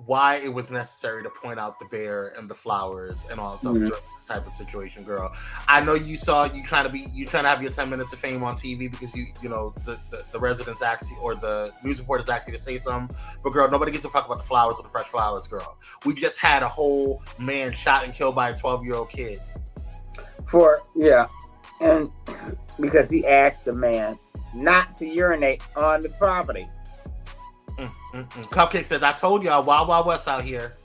why it was necessary to point out the bear and the flowers and all that stuff during this type of situation, girl. I know you trying to have your 10 minutes of fame on TV because the residents asked you, or the news reporters asked you to say something. But girl, nobody gets to talk about the flowers or the fresh flowers, girl. We just had a whole man shot and killed by a 12-year-old kid.
And because he asked the man not to urinate on the property.
Cupcake says, I told y'all, Wild Wild West out here.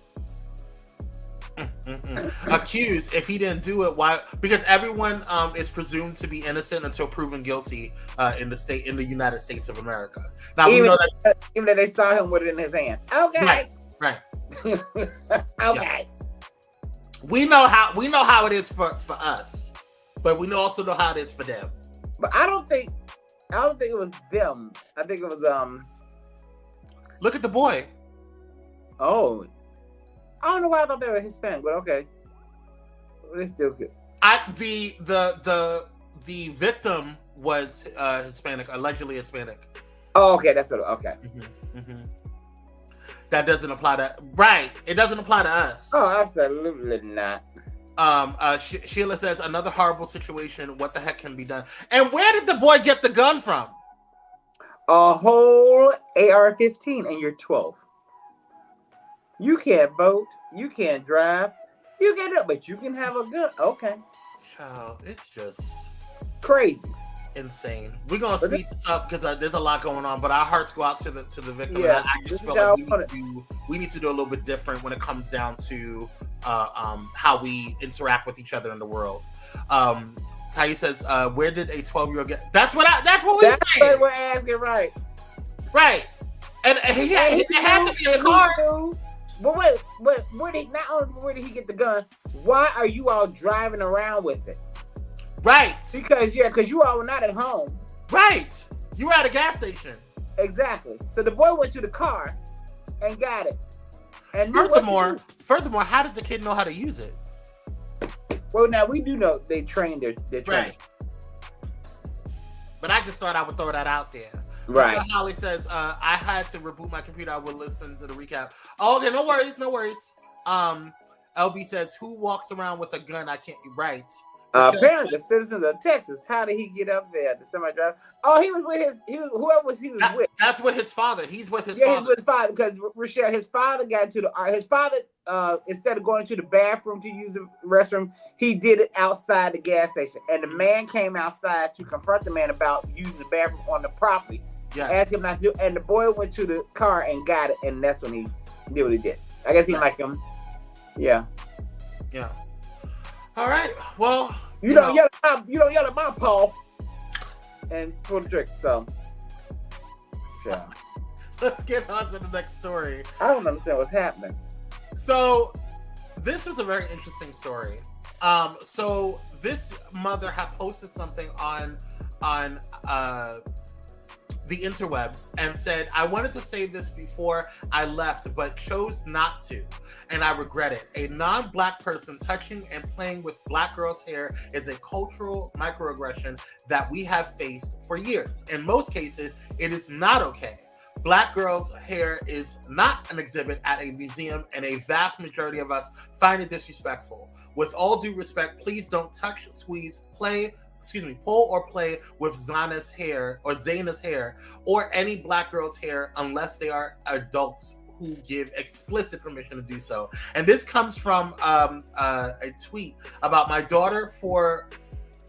Accused, if he didn't do it, why? Because everyone is presumed to be innocent until proven guilty in the United States of America. Now we know that
even though they saw him with it in his hand. Okay.
Right.
Okay.
Yeah. We know how it is for us, but we also know how it is for them.
But I don't think it was them. I think it was
Look at the boy.
Oh, I don't know why I thought they were Hispanic, but okay, they're still good.
The victim was Hispanic, allegedly Hispanic.
Oh, okay, that's what. Okay.
That doesn't apply to right. It doesn't apply to us.
Oh, absolutely not.
Sheila says, another horrible situation. What the heck can be done? And where did the boy get the gun from?
A whole AR-15, and you're 12. You can't vote. You can't drive. You can't do it, but you can have a gun. Okay.
Child, it's just
crazy.
Insane. We're gonna speed this up because there's a lot going on, but our hearts go out to the victim.
Yeah,
I just feel like we need to do a little bit different when it comes down to how we interact with each other in the world. Ty says, where did a 12-year-old get? That's what we're
asking, right?
Right. And he had to be in the car.
But wait, not only where did he get the gun, why are you all driving around with it?
Right.
Because you all were not at home.
Right. You were at a gas station.
Exactly. So the boy went to the car and got it. And
furthermore, how did the kid know how to use it?
Well, now we do know they trained their trainers.
Right. But I just thought I would throw that out there.
Right.
So Holly says, I had to reboot my computer. I will listen to the recap. Oh, okay, no worries. LB says, who walks around with a gun? I can't. Right.
Apparently, the citizens of Texas. How did he get up there? The semi-driver. Oh, he was with whoever he was with.
That's with his father. He's with his father.
Yeah, he's with his father because Rochelle, his father got to his father. Instead of going to the bathroom to use the restroom, he did it outside the gas station. And the man came outside to confront the man about using the bathroom on the property. Yeah. Asked him not to do. And the boy went to the car and got it, and that's when he did what he did. I guess he liked him. Yeah.
Yeah. All right. Well,
You don't yell at my Paul. And pull the trick. So, yeah.
Let's get on to the next story.
I don't understand what's happening.
So, this was a very interesting story. So this mother had posted something on the interwebs and said, I wanted to say this before I left, but chose not to, and I regret it. A non-Black person touching and playing with Black girls' hair is a cultural microaggression that we have faced for years. In most cases, it is not okay. Black girls' hair is not an exhibit at a museum, and a vast majority of us find it disrespectful. With all due respect, please don't touch, squeeze, pull or play with Zana's hair or any Black girl's hair unless they are adults who give explicit permission to do so. And this comes from a tweet about my daughter for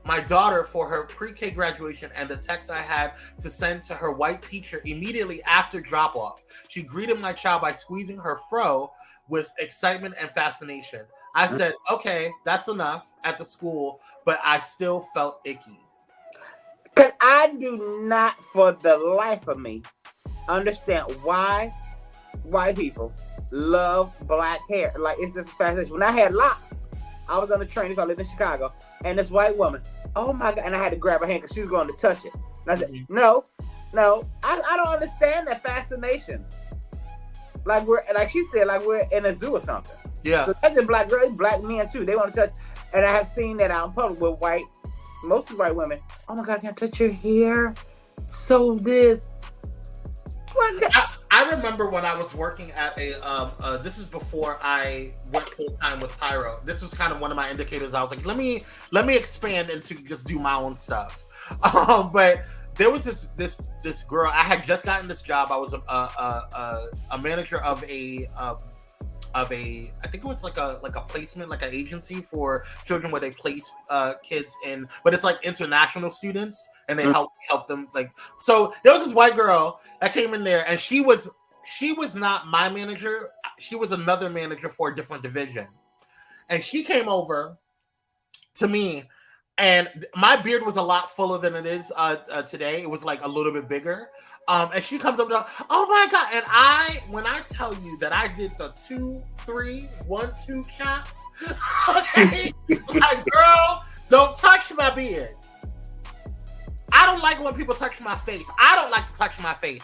her pre-K graduation and the text I had to send to her white teacher immediately after drop-off. She greeted my child by squeezing her fro with excitement and fascination. I said, okay, that's enough at the school, but I still felt icky.
Because I do not, for the life of me, understand why white people love Black hair. Like, it's just a fascination. When I had locks, I was on the train, I lived in Chicago, and this white woman, oh my God, and I had to grab her hand because she was going to touch it. And I said, no, I don't understand that fascination. Like she said, like we're in a zoo or something.
Yeah.
So that's just Black girls, Black men too. They want to touch, and I have seen that out in public with mostly white women. Oh my God, can I touch your hair? So this.
I remember when I was working at this is before I went full time with Pyro. This was kind of one of my indicators. I was like, let me expand into just do my own stuff. But there was this girl. I had just gotten this job. I was a manager of I think it was like a placement, like an agency for children where they place kids in, but it's like international students and they help them. Like, so there was this white girl that came in there and she was not my manager. She was another manager for a different division. And she came over to me and my beard was a lot fuller than it is today. It was like a little bit bigger. And she comes up to, oh my God. And when I tell you that I did the 2-3-1-2 chop, okay, like, girl, don't touch my beard. I don't like when people touch my face. I don't like to touch my face.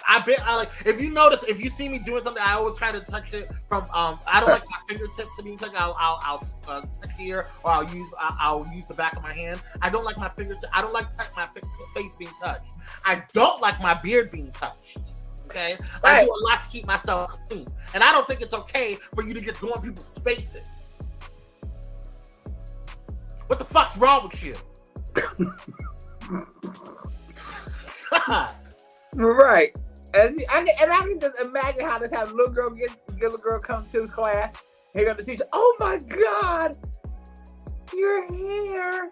If you notice, if you see me doing something, I always try to touch it from, I don't like my fingertips to be touched. I'll touch here, or I'll use the back of my hand. I don't like my fingertips. I don't like my face being touched. I don't like my beard being touched. Okay? Right. I do a lot to keep myself clean. And I don't think it's okay for you to just go in people's spaces. What the fuck's wrong with you?
Right, and I can just imagine how this happens. Little girl comes to his class. Here comes the teacher. Oh my God, your hair!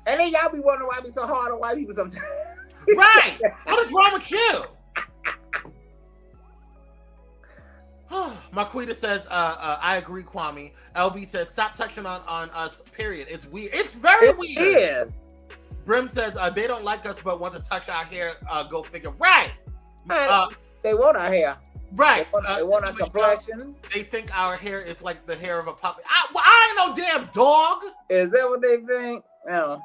And then y'all be wondering why I be so hard on white people sometimes.
Right? What is wrong with you? Marquita says, I agree, Kwame. LB says, stop touching on us, period. It's weird. It's very weird.
It is.
Brim says, they don't like us but want to touch our hair. Go figure. Right.
They want our hair.
Right.
They want our complexion.
They think our hair is like the hair of a puppy. I ain't no damn dog.
Is that what they think? No.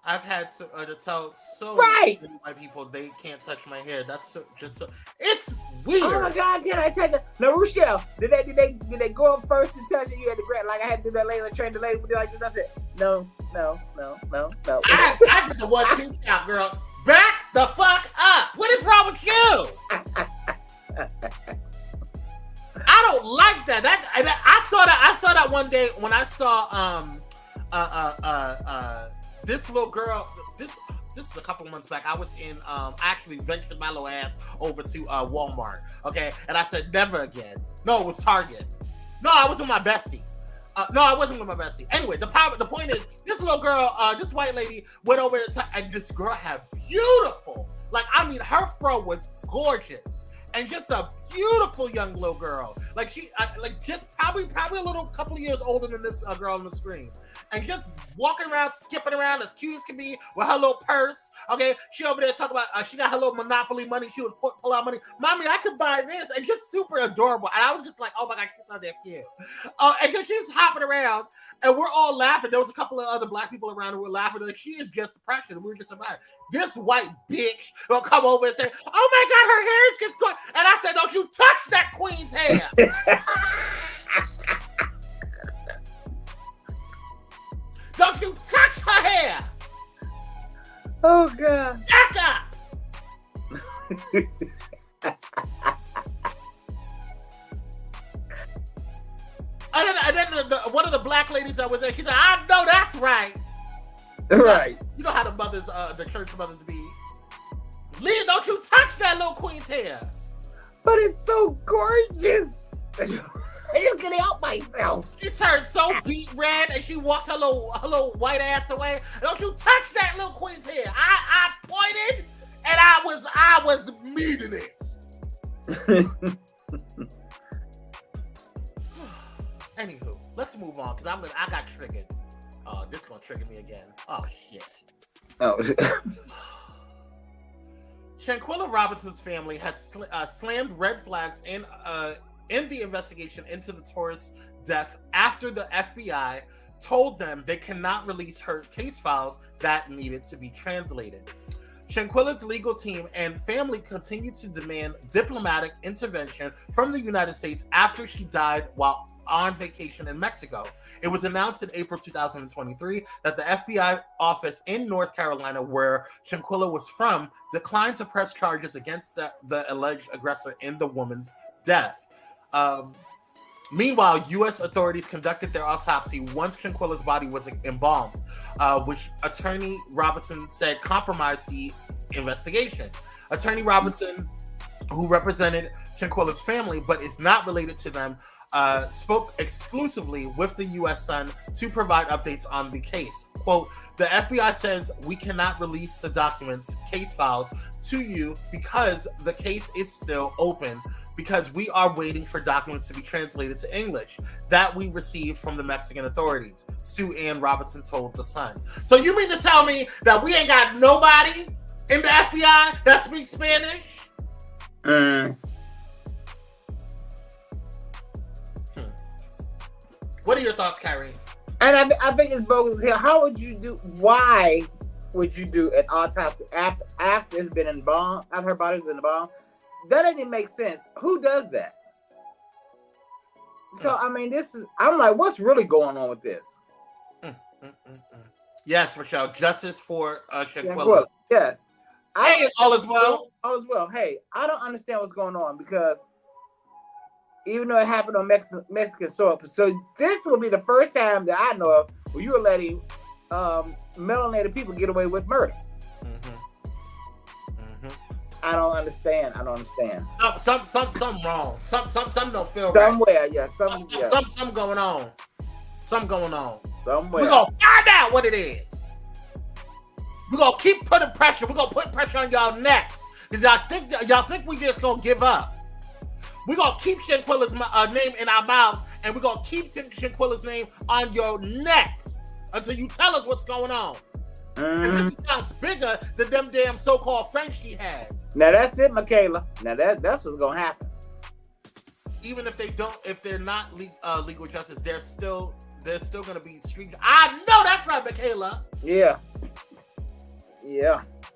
I've had to tell many white people they can't touch my hair. That's it's weird.
Oh my God, can I touch it? No, Rochelle, did they go up first to touch it? You had to grab, like I had to do that later, train the lady with like this. That's it. No.
I did the 1-2 chop, girl. Back the fuck up. What is wrong with you? I don't like that. I saw that one day when I saw this little girl. This is a couple of months back. I was in I actually ventured my little ass over to Walmart. Okay, and I said never again. No, it was Target. No, I was with my bestie. No, I wasn't with my bestie. Anyway, the point is, this little girl, this white lady went over and this girl had beautiful, like, I mean, her fro was gorgeous. and just a beautiful young little girl. Like she, like just probably a little couple of years older than this girl on the screen, and just walking around, skipping around, as cute as can be, with her little purse. Okay, she over there talking about she got her little Monopoly money. She would pull out money. Mommy, I could buy this, and just super adorable. And I was just like, oh my god, she's so damn cute. And so she's hopping around, and we're all laughing. There was a couple of other black people around who were laughing. Like, she is just precious. We were just about this white bitch will come over and say, oh my god, her hair is just good. And I said, don't you touch that queen's hair. Don't you touch her hair.
Oh god.
Back up. And then one of the black ladies that was there, she said, I know that's right.
Right.
You know how the mothers, the church mothers be. Leah, don't you touch that little queen's hair.
But it's so gorgeous. I just can't help myself.
She turned so beet red and she walked her little white ass away. Don't you touch that little queen's hair. I pointed and I was meaning it. Anywho, let's move on because I got triggered. This is gonna trigger me again. Oh shit.
Oh.
Shanquella Robinson's family has slammed red flags in the investigation into the tourist's death after the FBI told them they cannot release her case files that needed to be translated. Shanquella's legal team and family continued to demand diplomatic intervention from the United States after she died while on vacation in Mexico. It was announced in April 2023 that the FBI office in North Carolina, where Shanquella was from, declined to press charges against the alleged aggressor in the woman's death. Meanwhile, U.S. authorities conducted their autopsy once Shanquella's body was embalmed, which Attorney Robinson said compromised the investigation. Attorney Robinson, who represented Shanquella's family but is not related to them, spoke exclusively with the U.S. Sun to provide updates on the case. Quote, the FBI says we cannot release the documents, case files, to you because the case is still open, because we are waiting for documents to be translated to English that we received from the Mexican authorities, Sue Ann Robinson told The Sun. So you mean to tell me that we ain't got nobody in the FBI that speaks Spanish? What are your thoughts, Kyrie?
And I think it's bogus here. Why would you do an autopsy after it's been embalmed, after her body's in the bomb? That didn't make sense. Who does that? So, I mean, I'm like, what's really going on with this?
Yes, Rochelle, justice for Shanquella.
Yes.
Hey, all is well.
All is well. Hey, I don't understand what's going on because even though it happened on Mexican soil, so this will be the first time that I know of where you are letting melanated people get away with murder. I don't understand.
Something wrong. Something don't feel right.
Somewhere, yeah. Something
going on. Something going on.
Somewhere.
We're gonna find out what it is. We're gonna keep putting pressure. We're gonna put pressure on y'all next. Because y'all think we just gonna give up. We're gonna keep Shanquella's name in our mouths, and we're gonna keep Shanquella's name on your necks until you tell us what's going on. This sounds bigger than them damn so-called friends she had.
Now that's it, Michaela. Now that's what's gonna happen.
Even if they're not legal justice, there's still gonna be street. I know that's right, Michaela.
Yeah.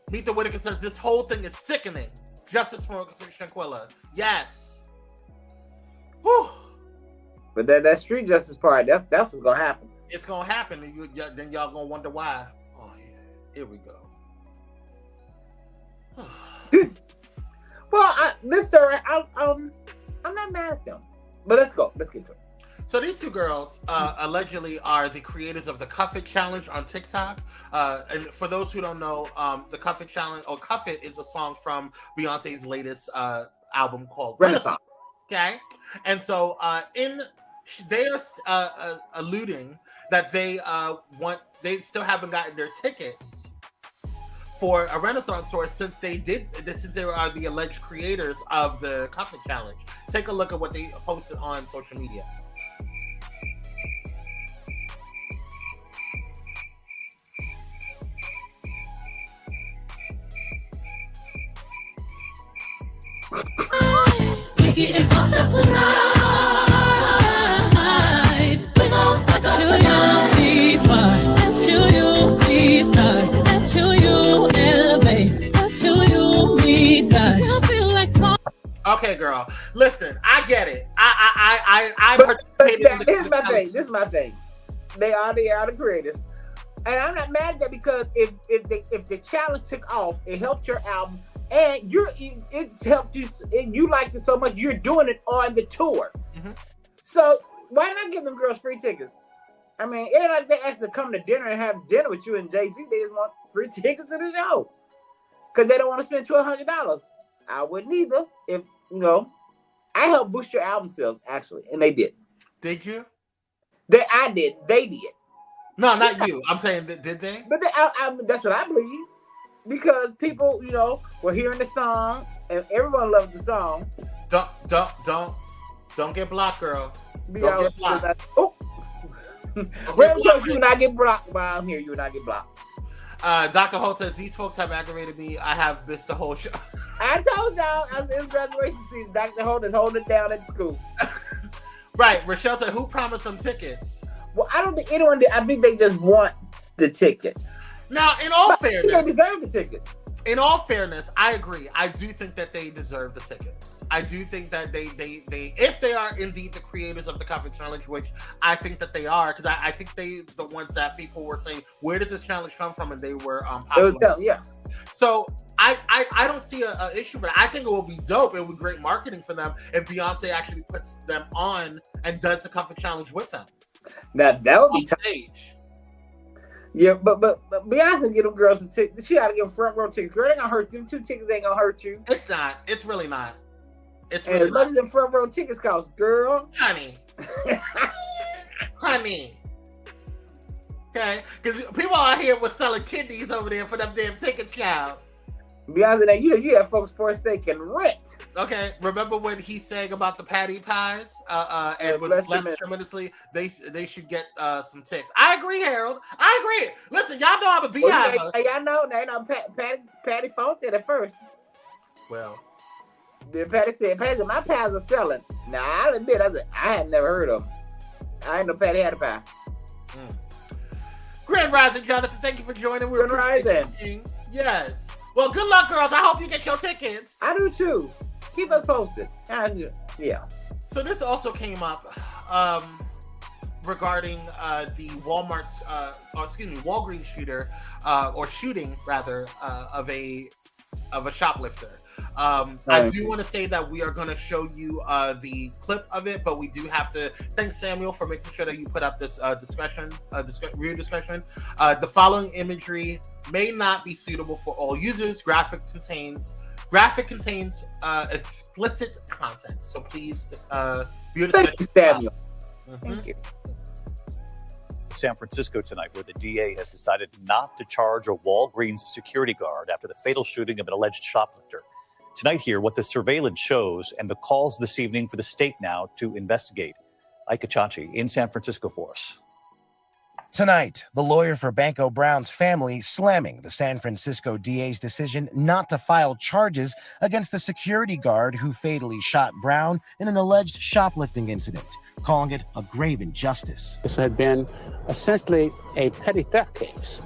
Meet Whitaker says this whole thing is sickening. Justice for Shanquella. Yes. Whew.
But that street justice part, that's what's gonna happen.
It's gonna happen, and then y'all gonna wonder why. Oh yeah, here we go.
Well, this story, I'm not mad at them, but let's go. Let's get to it.
So these two girls allegedly are the creators of the Cuff It Challenge on TikTok. And for those who don't know, the Cuff It Challenge, or Cuff It, is a song from Beyonce's latest album called Renaissance. Okay, and so they are alluding that they still haven't gotten their tickets for a Renaissance store since they are the alleged creators of the Cuffit Challenge. Take a look at what they posted on social media.
We're getting fucked up tonight. We're gonna fuck up tonight. See fire, that's you see stars, that's you elevate, that's you meet God. I feel like
okay, girl. Listen, I get it. I participated.
This is my thing. They are the creators, and I'm not mad at that because if the challenge took off, it helped your album. And it helped you, and you liked it so much, you're doing it on the tour. Mm-hmm. So why not give them girls free tickets? I mean, it ain't like they asked to come to dinner and have dinner with you and Jay-Z. They just want free tickets to the show because they don't want to spend $1,200. I wouldn't either. If I helped boost your album sales actually, and they did.
Did you?
I did. They did.
No, not you. I'm saying, did they?
But that's what I believe. Because people, were hearing the song, and everyone loved the song.
Don't get blocked, girl.
Don't get blocked. Oh, you and I get blocked. While I'm here, you and I get blocked.
Dr. Holt says these folks have aggravated me. I have missed the whole show.
I told y'all I was in graduation season. Dr. Holt is holding it down at school.
Right, Rochelle said, who promised them tickets?
Well, I don't think anyone did. I think they just want the tickets.
Now, in all fairness,
they deserve the tickets.
In all fairness, I agree. I do think that they deserve the tickets. I do think that they if they are indeed the creators of the Cuffit Challenge, which I think that they are, because I think they the ones that people were saying, where did this challenge come from? And they were popular.
Yeah.
So I don't see an issue with it. I think it will be dope. It would be great marketing for them if Beyonce actually puts them on and does the Cuffit Challenge with them.
Now that would be stage. Yeah, but Beyonce get them girls some tickets. She gotta give them front row tickets. Girl, they gonna hurt them. 2 tickets ain't gonna hurt you.
It's not. It's really not. It's
and
really
as much as them front row tickets cost, girl.
Honey. Okay? Because people out here was selling kidneys over there for them damn tickets, child.
Beyonce, now you have folks for they can rent.
Okay, remember when he sang about the patty pies and with less tremendously, they should get some ticks. I agree, Harold. I agree. Listen, y'all know I'm a beehive.
Y'all know they know Patty fought it at first.
Well,
then Patty said, my pies are selling. Now I'll admit, I had never heard of them. I didn't know Patty had a pie.
Grand Rising, Jonathan. Thank you for joining. We're
Rising.
Yes. Well, good luck, girls. I hope you get your tickets.
I do too. Keep us posted. Yeah.
So this also came up regarding the Walgreens shooting of a shoplifter. I do want to say that we are going to show you the clip of it, but we do have to thank Samuel for making sure that you put up this reader discussion. The following imagery may not be suitable for all users. Graphic contains explicit content, so please view the
discussion. Samuel.
Thank you.
San Francisco tonight, where the DA has decided not to charge a Walgreens security guard after the fatal shooting of an alleged shoplifter. Tonight here, what the surveillance shows and the calls this evening for the state now to investigate. Ike Chachi in San Francisco for us.
Tonight, the lawyer for Banco Brown's family slamming the San Francisco DA's decision not to file charges against the security guard who fatally shot Brown in an alleged shoplifting incident, calling it a grave injustice.
This had been essentially a petty theft case,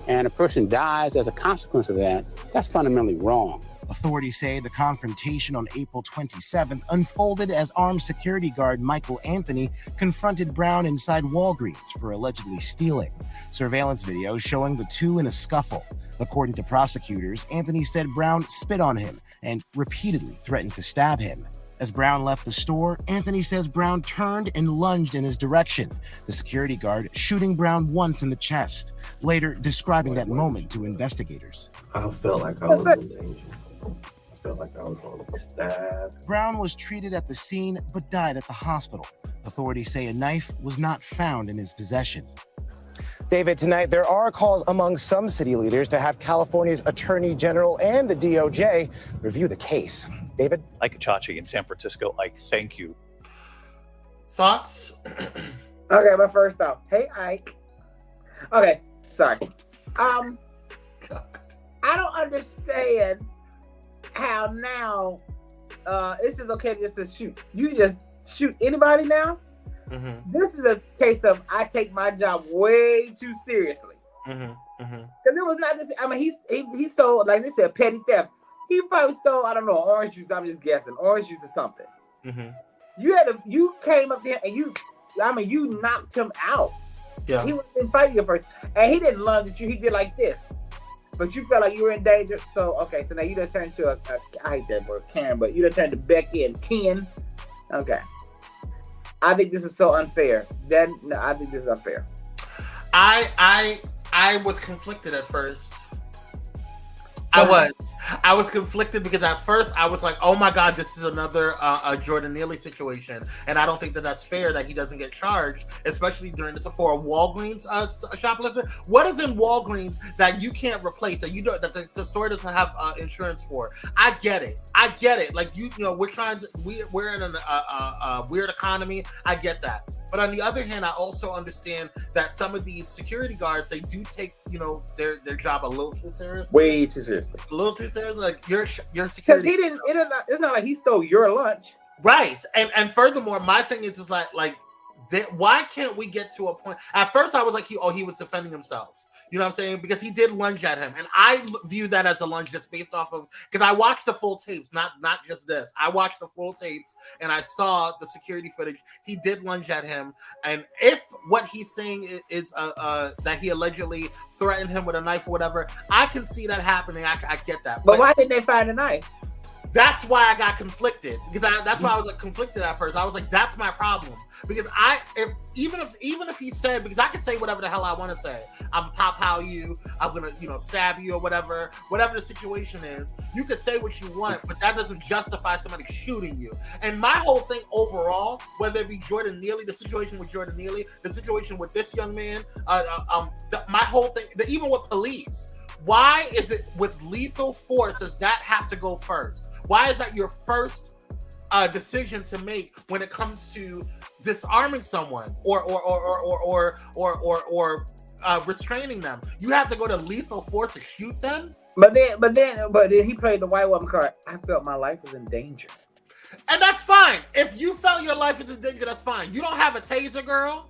and a person dies as a consequence of that. That's fundamentally wrong.
Authorities say the confrontation on April 27th unfolded as armed security guard Michael Anthony confronted Brown inside Walgreens for allegedly stealing. Surveillance video showing the two in a scuffle. According to prosecutors, Anthony said Brown spit on him and repeatedly threatened to stab him. As Brown left the store, Anthony says Brown turned and lunged in his direction, the security guard shooting Brown once in the chest, later describing that moment to investigators.
I felt like I was in danger. I felt like I was going to be stabbed.
Brown was treated at the scene but died at the hospital. Authorities say a knife was not found in his possession. David, tonight there are calls among some city leaders to have California's Attorney General and the DOJ review the case. David?
Ike Chachi in San Francisco. Ike, thank you.
Thoughts?
Okay, my first thought. Hey, Ike. Okay, sorry. I don't understand how now it's just okay just to shoot. You just shoot anybody now? Mm-hmm. This is a case of I take my job way too seriously. Because it was not this. I mean, he stole, like they said, petty theft. He probably stole, I don't know, orange juice. I'm just guessing, orange juice or something. You came up there and you knocked him out. Yeah, he was in fighting you first, and he didn't lunge at you. He did like this, but you felt like you were in danger. So okay, so now you done turned to I hate that word, Karen, but you done turned to Becky and Ken. Okay. I think this is so unfair. I think this is unfair.
I was conflicted at first. I was conflicted because at first I was like, oh my God, this is another Jordan Neely situation. And I don't think that that's fair that he doesn't get charged, especially during this for a Walgreens shoplifter. What is in Walgreens that you can't replace, that you don't, that the store doesn't have insurance for? I get it. Like, you know, we're in a weird economy. I get that. But on the other hand, I also understand that some of these security guards, they do take, you know, their job a little too seriously.
Way too seriously.
A little too seriously. Like, you're security.
Because it's not like he stole your lunch.
Right. And furthermore, my thing is just why can't we get to a point? At first, I was like, he was defending himself. You know what I'm saying? Because he did lunge at him. And I view that as a lunge just based off of, because I watched the full tapes, not just this. I watched the full tapes and I saw the security footage. He did lunge at him. And if what he's saying is that he allegedly threatened him with a knife or whatever, I can see that happening. I get that.
But why didn't they find a knife?
That's why I got conflicted, because that's why I was like conflicted at first. I was like, that's my problem, because even if he said, because I can say whatever the hell I want to say, I'm pop you, I'm gonna stab you or whatever the situation is. You could say what you want, but that doesn't justify somebody shooting you. And my whole thing overall, whether it be Jordan Neely, the situation with Jordan Neely, the situation with this young man, my whole thing, even with police. Why is it with lethal force does that have to go first? Why is that your first decision to make when it comes to disarming someone or restraining them? You have to go to lethal force to shoot them?
But then he played the white woman card. I felt my life was in danger.
And that's fine. If you felt your life is in danger, that's fine. You don't have a taser, girl.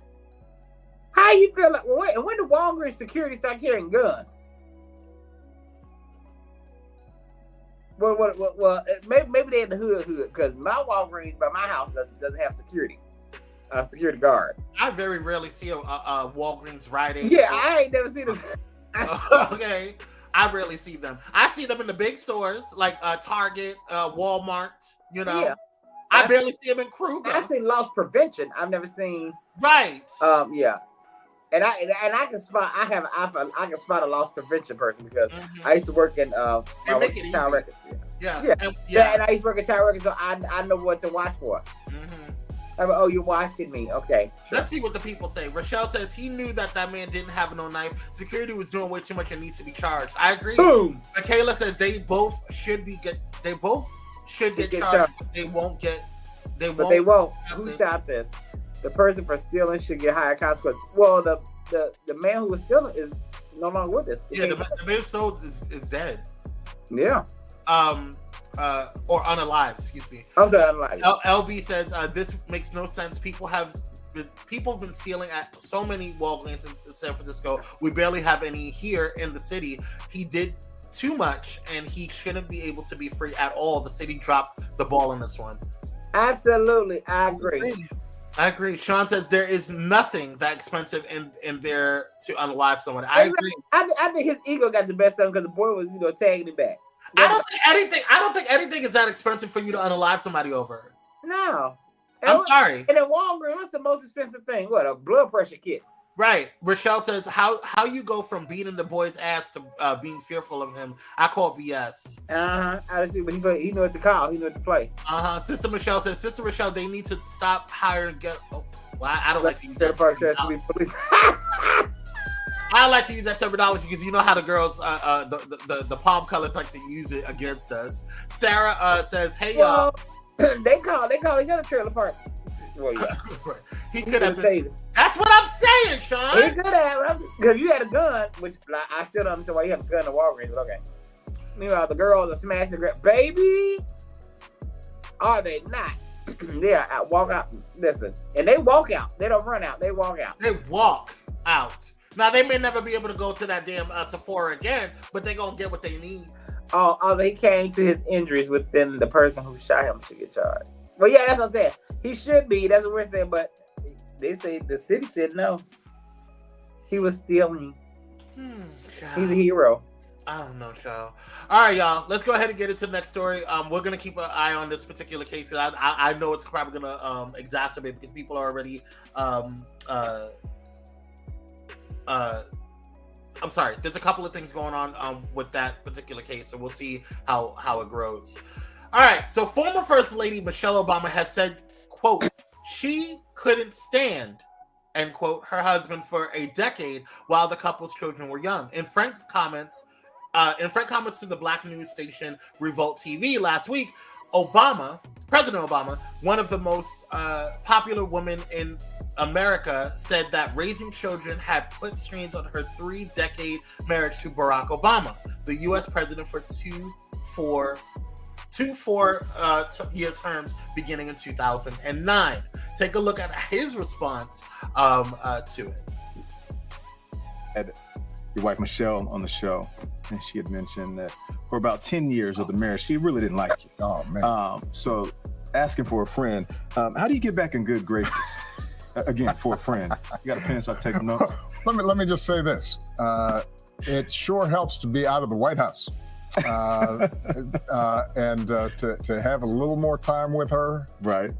How you feel like? When did Walgreens security start carrying guns? Well, maybe they in the hood, because my Walgreens by my house doesn't have security guard.
I very rarely see a Walgreens Rite Aid.
Yeah, I ain't never seen this.
Okay, I rarely see them. I see them in the big stores like Target, Walmart. You know, yeah. I barely see them in Kroger.
I seen loss prevention. I've never seen.
Right.
Yeah. And I can spot. I can spot a loss prevention person because I used to work in Tower Records. Yeah. And I used to work at Tower Records, so I know what to watch for. I'm like, oh, you're watching me. Okay.
Sure. Let's see what the people say. Rochelle says he knew that man didn't have no knife. Security was doing way too much and needs to be charged. I agree.
Boom.
Michaela says they both should get charged. But they won't.
They won't. Who stopped this? The person for stealing should get higher consequences. Well, the man who was stealing is no longer with us.
Yeah, the man who stole is dead.
Yeah.
Or unalive. Excuse me.
I'm sorry, unalive.
LB says this makes no sense. People have been stealing at so many Walgreens in San Francisco. We barely have any here in the city. He did too much, and he shouldn't be able to be free at all. The city dropped the ball in this one.
Absolutely, I agree.
Sean says there is nothing that expensive in there to unalive someone. I agree.
I think his ego got the best of him because the boy was, tagging him back.
I don't think anything is that expensive for you to unalive somebody over.
No.
I'm sorry.
And at Walgreens, what's the most expensive thing? What, a blood pressure kit?
Right. Rochelle says how you go from beating the boy's ass to being fearful of him. I call BS.
I see, but he knew what to call. He knew what to play.
Sister Michelle says, Sister Michelle, they need to stop hiring. I don't like to use that.
Police.
I like to use that terminology because you know how the girls, the palm colors like to use it against us. Sarah says, "Hey y'all."
They call each other trailer park. Well, yeah.
He could have been. That's what I'm saying, Sean.
He could have, because you had a gun, which like, I still don't understand why you have a gun in Walgreens. But okay. Meanwhile, the girls are smashing the ground. Baby, are they not? They are out. Walk out. Listen, and they walk out. They don't run out. They walk out.
They walk out. Now they may never be able to go to that damn Sephora again, but they gonna get what they need.
Oh, they came to his injuries within the person who shot him should get charged. Well, yeah, that's what I'm saying. He should be. That's what we're saying. But they say the city said no. He was stealing. He's a hero.
I don't know, child. All right, y'all. Let's go ahead and get into the next story. We're gonna keep an eye on this particular case. I know it's probably gonna exacerbate because people are already. I'm sorry. There's a couple of things going on with that particular case, so we'll see how it grows. All right. So former First Lady Michelle Obama has said, "quote she couldn't stand." End quote. Her husband for a decade while the couple's children were young. In frank comments to the Black news station Revolt TV last week, President Obama, one of the most popular women in America, said that raising children had put strains on her 3-decade marriage to Barack Obama, the U.S. president for two four-year terms beginning in 2009. Take a look at his response to it.
Had your wife Michelle on the show, and she had mentioned that for about 10 years of the marriage, she really didn't like you.
Oh man!
So asking for a friend, how do you get back in good graces? Again, for a friend, you got a pen so I can take notes.
Let me just say this: it sure helps to be out of the White House, and to have a little more time with her.
Right.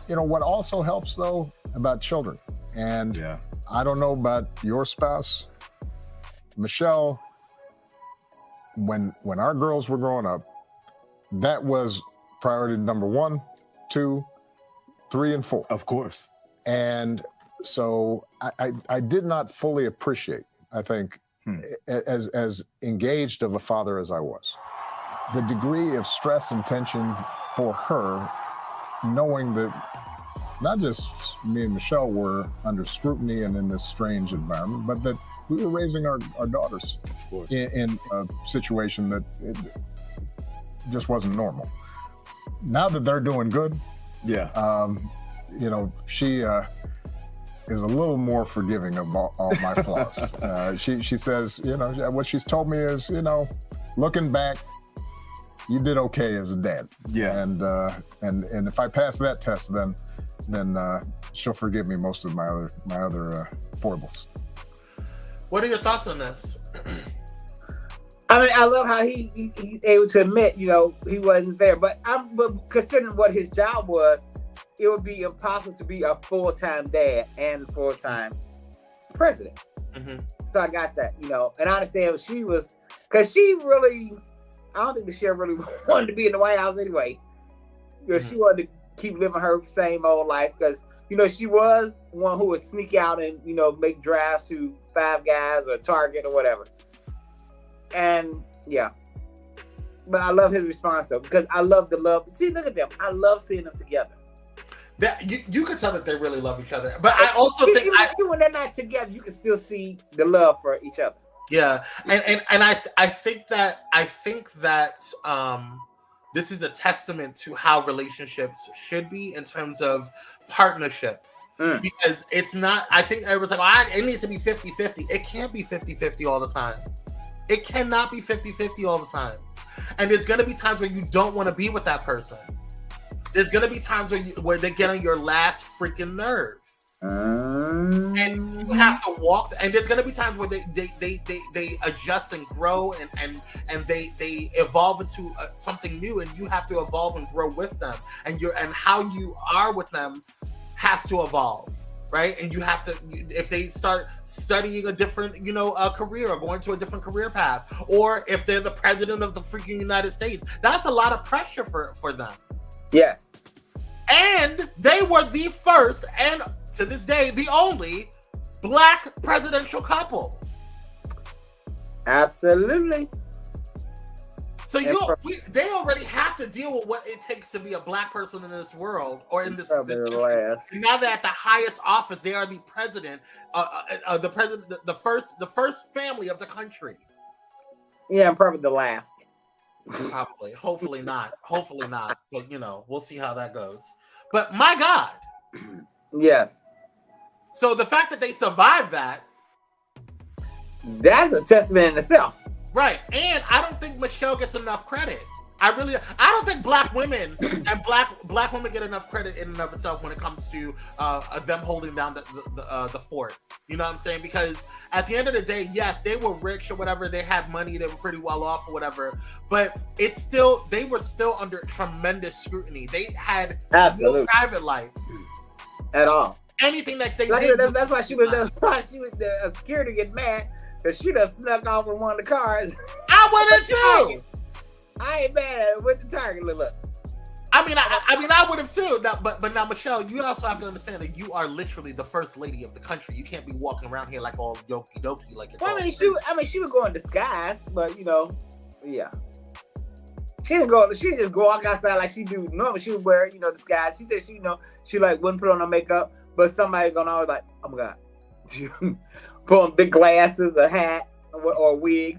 You know what also helps though about children, and I don't know about your spouse, Michelle. When our girls were growing up, that was priority number 1, 2, 3, and 4.
Of course.
And so I did not fully appreciate, I think, as engaged of a father as I was, the degree of stress and tension for her, knowing that not just me and Michelle were under scrutiny and in this strange environment, but that we were raising our daughters in a situation that it just wasn't normal. Now that they're doing good, you know, she is a little more forgiving of all my flaws. She says, you know, what she's told me is, you know, looking back, you did okay as a dad.
Yeah.
And if I pass that test, then she'll forgive me most of my other foibles.
What are your thoughts on this?
I mean, I love how he's able to admit, you know, he wasn't there. But considering what his job was, it would be impossible to be a full-time dad and full-time president.
Mm-hmm.
So I got that, you know. And I understand she was, because she really, I don't think Michelle really wanted to be in the White House anyway. You know, she wanted to keep living her same old life because, you know, she was one who would sneak out and, you know, make drafts to Five Guys or Target or whatever. And yeah, but I love his response though, because I love the love. See, look at them. I love seeing them together.
That you can tell that they really love each other. But I also think
even when they're not together, you can still see the love for each other.
Yeah, and I think that this is a testament to how relationships should be in terms of partnership. Because it's not, I think everyone's like, it needs to be 50-50. It can't be 50-50 all the time. It cannot be 50-50 all the time. And there's going to be times where you don't want to be with that person. There's going to be times where they get on your last freaking nerve. And you have to walk. And there's going to be times where they adjust and grow and they evolve into something new, and you have to evolve and grow with them. And how you are with them has to evolve, right? And you have to, if they start studying a different, career or going to a different career path, or if they're the president of the freaking United States, that's a lot of pressure for them.
Yes.
And they were the first, and to this day, the only Black presidential couple.
Absolutely.
So they already have to deal with what it takes to be a black person in this world or in this country. And now they're at the highest office. They are the president, the first family of the country.
Yeah, and probably the last.
Probably. Hopefully not. Hopefully not. But we'll see how that goes. But my God.
Yes. So
the fact that they survived
that's a testament in itself.
Right. And I don't think Michelle gets enough credit. I don't think black women and black women get enough credit in and of itself when it comes to them holding down the fort. You know what I'm saying? Because at the end of the day, yes, they were rich or whatever. They had money. They were pretty well off or whatever. But they were still under tremendous scrutiny. They had no private life
at all.
Anything that they did.
That's why she was the security get mad because she done snuck off in one of the cars.
I wouldn't too.
I ain't mad at it. What the target look?
I mean, I would have too. Now, but now, Michelle, you also have to understand that you are literally the first lady of the country. You can't be walking around here like all yoki dokie. Like
she would go in disguise, but yeah. She didn't just go walk outside like she do normally. She would wear, disguise. She said she wouldn't put on no makeup, but somebody gonna always like, oh my God, put on big glasses, a hat, or a wig.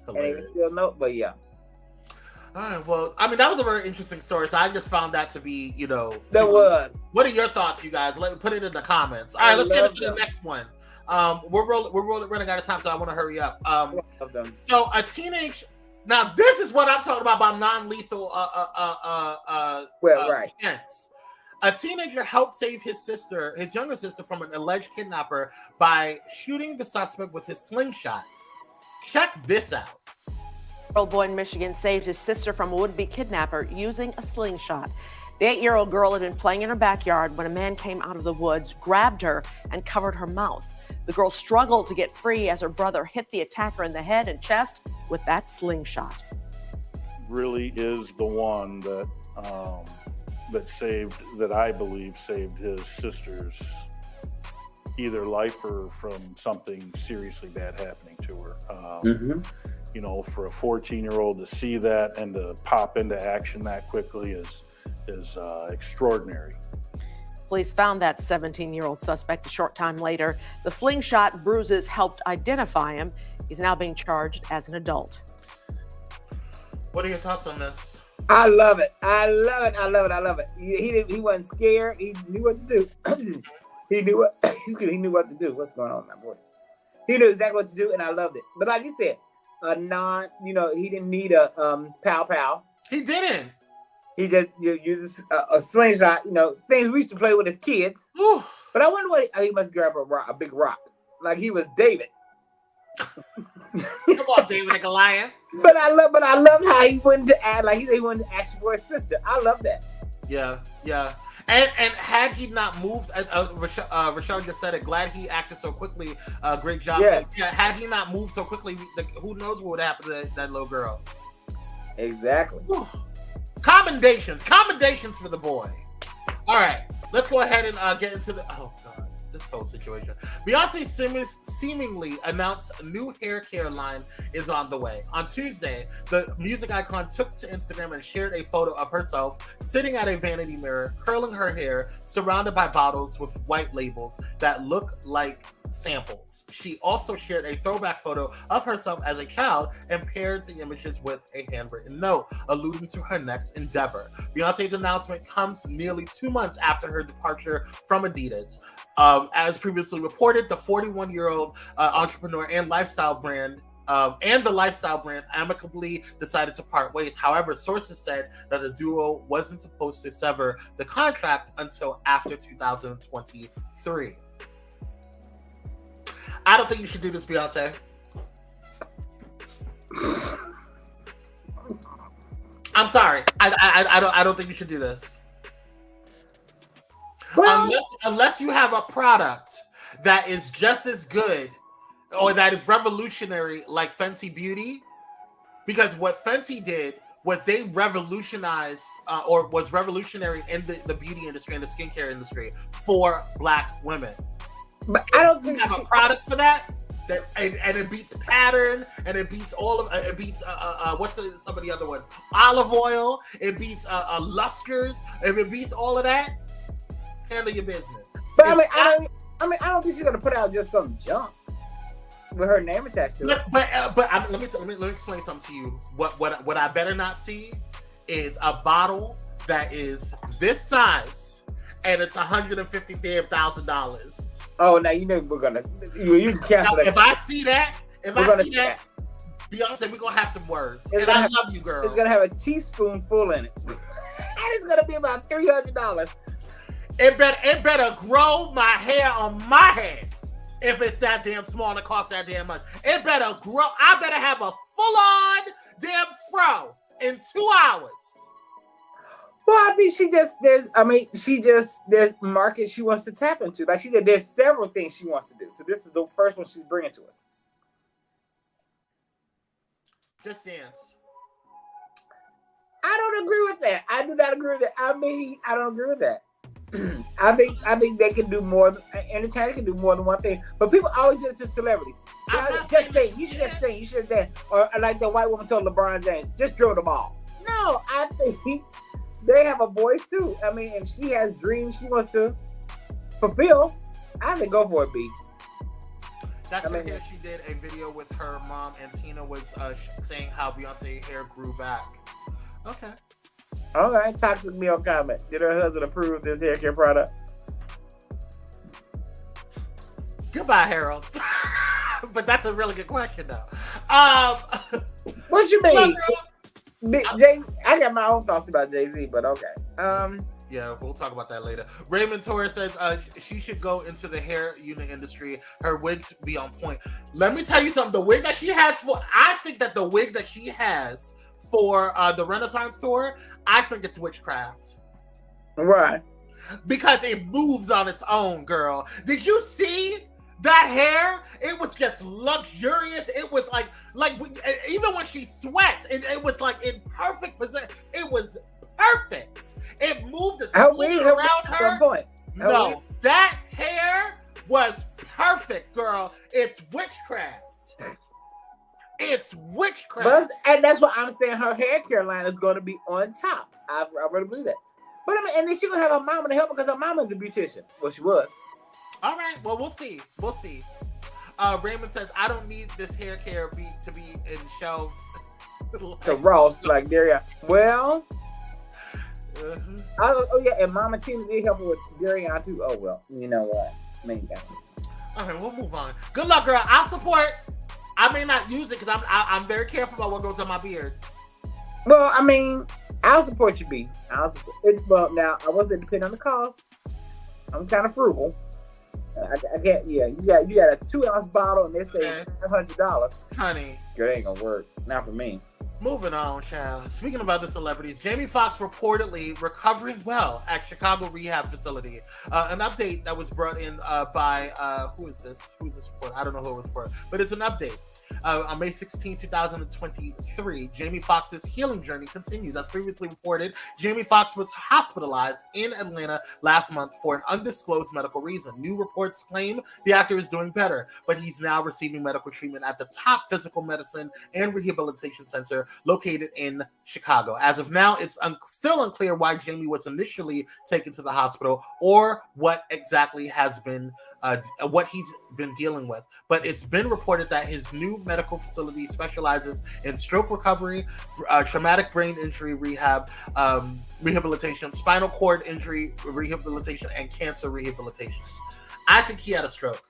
Hilarious.
And they still know, but yeah.
All right, well, I mean, that was a very interesting story. So I just found that to be,
That was.
What are your thoughts, you guys? Put it in the comments. All right, let's get into the next one. We're running out of time, so I want to hurry up. So a teenage. Now, this is what I'm talking about non-lethal offense. A teenager helped save his younger sister, from an alleged kidnapper by shooting the suspect with his slingshot. Check this out.
Old boy in Michigan saved his sister from a would-be kidnapper using a slingshot. The 8-year-old girl had been playing in her backyard when a man came out of the woods, grabbed her, and covered her mouth. The girl struggled to get free as her brother hit the attacker in the head and chest with that slingshot.
Really is the one that that I believe saved his sister's either life or from something seriously bad happening to her. For a 14-year-old to see that and to pop into action that quickly is extraordinary.
Police found that 17-year-old suspect a short time later. The slingshot bruises helped identify him. He's now being charged as an adult.
What are your thoughts on this?
I love it. He wasn't scared. He knew what to do. He knew what to do. What's going on, my boy? He knew exactly what to do, and I loved it. But like you said, he didn't need a pow.
He didn't.
He just uses a slingshot, things we used to play with as kids. But I wonder what he must grab a big rock, like he was David.
Come on, David and Goliath.
But I love how he went to act like he wanted to ask for his sister. I love that.
Yeah. And had he not moved, Rashard just said it. Glad he acted so quickly. Great job.
Yes.
Yeah, had he not moved so quickly, who knows what would happen to that little girl?
Exactly.
Whew. Commendations for the boy. All right, let's go ahead and get into this whole situation. Beyonce seemingly announced a new hair care line is on the way. On Tuesday, the music icon took to Instagram and shared a photo of herself sitting at a vanity mirror, curling her hair, surrounded by bottles with white labels that look like samples. She also shared a throwback photo of herself as a child and paired the images with a handwritten note alluding to her next endeavor. Beyonce's announcement comes nearly 2 months after her departure from Adidas. As previously reported, the 41-year-old entrepreneur and lifestyle brand amicably decided to part ways. However, sources said that the duo wasn't supposed to sever the contract until after 2023. I don't think you should do this, Beyonce. I'm sorry. I don't think you should do this. Well, unless you have a product that is just as good or that is revolutionary like Fenty Beauty, because what Fenty did was they revolutionized or was revolutionary in the beauty industry and the skincare industry for Black women.
But I don't think
you have a product for that, and it beats Pattern, and it beats all of it beats what's some of the other ones? Olive oil. It beats Luskers. If it beats all of that, handle your business.
But I don't think she's gonna put out just some junk with her name attached to it.
But let me explain something to you. What I better not see is a bottle that is this size and it's $150,000.
Oh, now you know we're gonna you can cancel that.
If I see that, Beyonce, we're gonna have some words. And I love you, girl.
It's gonna have a teaspoonful in it, and it's gonna be about $300.
It better grow my hair on my head if it's that damn small and it costs that damn much. It better grow. I better have a full-on damn fro in 2 hours.
Well, I think there's markets she wants to tap into. Like she said, there's several things she wants to do. So this is the first one she's bringing to us.
Just Dance.
I don't agree with that. I do not agree with that. I don't agree with that. I think they can do more. Entertainers can do more than one thing. But people always do it to celebrities. Just say, you should just sing. You should dance. Or like the white woman told LeBron James, just drill the ball. No, I think they have a voice too. I mean, and she has dreams she wants to fulfill. I think go for it, B.
That's what she did a video with her mom, and Tina was saying how Beyonce's hair grew back. Okay.
All right, talk to me on comment. Did her husband approve this hair care product?
Goodbye, Harold. But that's a really good question, though.
What you mean? I got my own thoughts about Jay-Z, but okay.
Yeah, we'll talk about that later. Raymond Torres says she should go into the hair unit industry. Her wigs be on point. Let me tell you something. The wig that she has I think that the wig that she has for the Renaissance store, I think it's witchcraft.
Right.
Because it moves on its own, girl. Did you see that hair? It was just luxurious. It was like even when she sweats, it was like in perfect position. It was perfect. It moved its fluid around her. No, that hair was perfect, girl. It's witchcraft. It's witchcraft.
And that's what I'm saying. Her hair care line is going to be on top. I really believe that. But I mean, and then she's going to have her mama to help because her mama's a beautician. Well, she was.
All right. Well, we'll see. We'll see. Raymond says, I don't need this hair care to be in shelved.
The Ross, like Daria. Well, and Mama Tina did help her with Daria too. Oh, well, you know what?
Okay, we'll move on. Good luck, girl. I'll support. I may not use it because I'm very careful about what goes on my beard.
Well, I mean, I'll support you, B. I'll support it. Well, now I wasn't depending on the cost. I'm kind of frugal. I can't. Yeah, you got a 2-ounce bottle and they say $500.
Honey,
girl, it ain't gonna work. Not for me.
Moving on, child. Speaking about the celebrities, Jamie Foxx reportedly recovering well at Chicago rehab facility. An update that was brought in by who is this? Who's this report? I don't know who it was for, but it's an update. On May 16, 2023, Jamie Foxx's healing journey continues. As previously reported, Jamie Foxx was hospitalized in Atlanta last month for an undisclosed medical reason. New reports claim the actor is doing better, but he's now receiving medical treatment at the top physical medicine and rehabilitation center located in Chicago. As of now, it's still unclear why Jamie was initially taken to the hospital or what exactly has been what he's been dealing with. But it's been reported that his new medical facility specializes in stroke recovery, traumatic brain injury rehab, rehabilitation, spinal cord injury rehabilitation, and cancer rehabilitation. I think he had a stroke.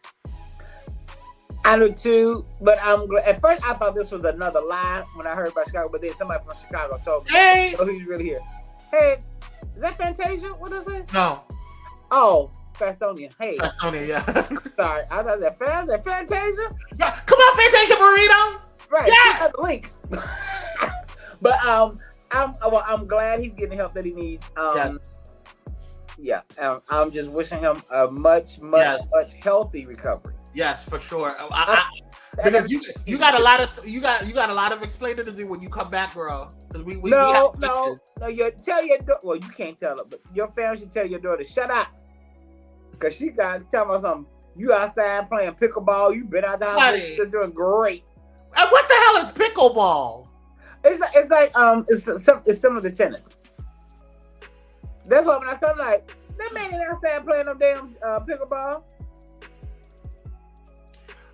I do too, but I'm glad. At first, I thought this was another lie when I heard about Chicago, but then somebody from Chicago told me,
"Hey,
oh, he's really here." Hey, is that Fantasia? What is it?
No.
Oh, Fastonia. Hey.
Fastonia, yeah.
Sorry, I thought that Fantasia.
Yeah, come on, Fantasia Burrito.
Right.
Yeah.
The link. But I'm glad he's getting the help that he needs.
Yes.
Yeah. I'm just wishing him a much healthy recovery.
Yes, for sure. Because you got a lot of explaining to do when you come back, girl.
No. You tell your daughter. Well, you can't tell her, but your family should tell your daughter, shut up, because she got to tell me something. You outside playing pickleball. You been out the house.
Buddy.
You're doing great.
And what the hell is pickleball?
It's similar to tennis. That's why when I said, I'm like, that man ain't outside playing no damn pickleball.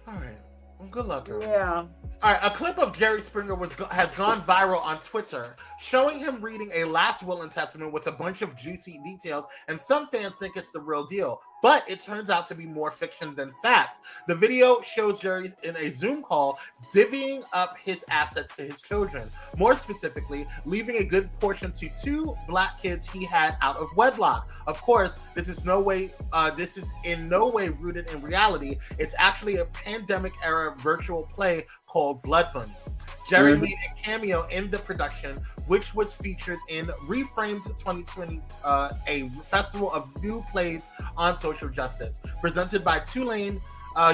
All right. Well, good luck, girl.
Yeah.
All right, a clip of Jerry Springer has gone viral on Twitter, showing him reading a last will and testament with a bunch of juicy details, and some fans think it's the real deal, but it turns out to be more fiction than fact. The video shows Jerry in a Zoom call divvying up his assets to his children, more specifically, leaving a good portion to 2 black kids he had out of wedlock. Of course, this is in no way rooted in reality. It's actually a pandemic-era virtual play called Blood Bunny. Jerry made a cameo in the production, which was featured in Reframed 2020, a festival of new plays on social justice, presented by Tulane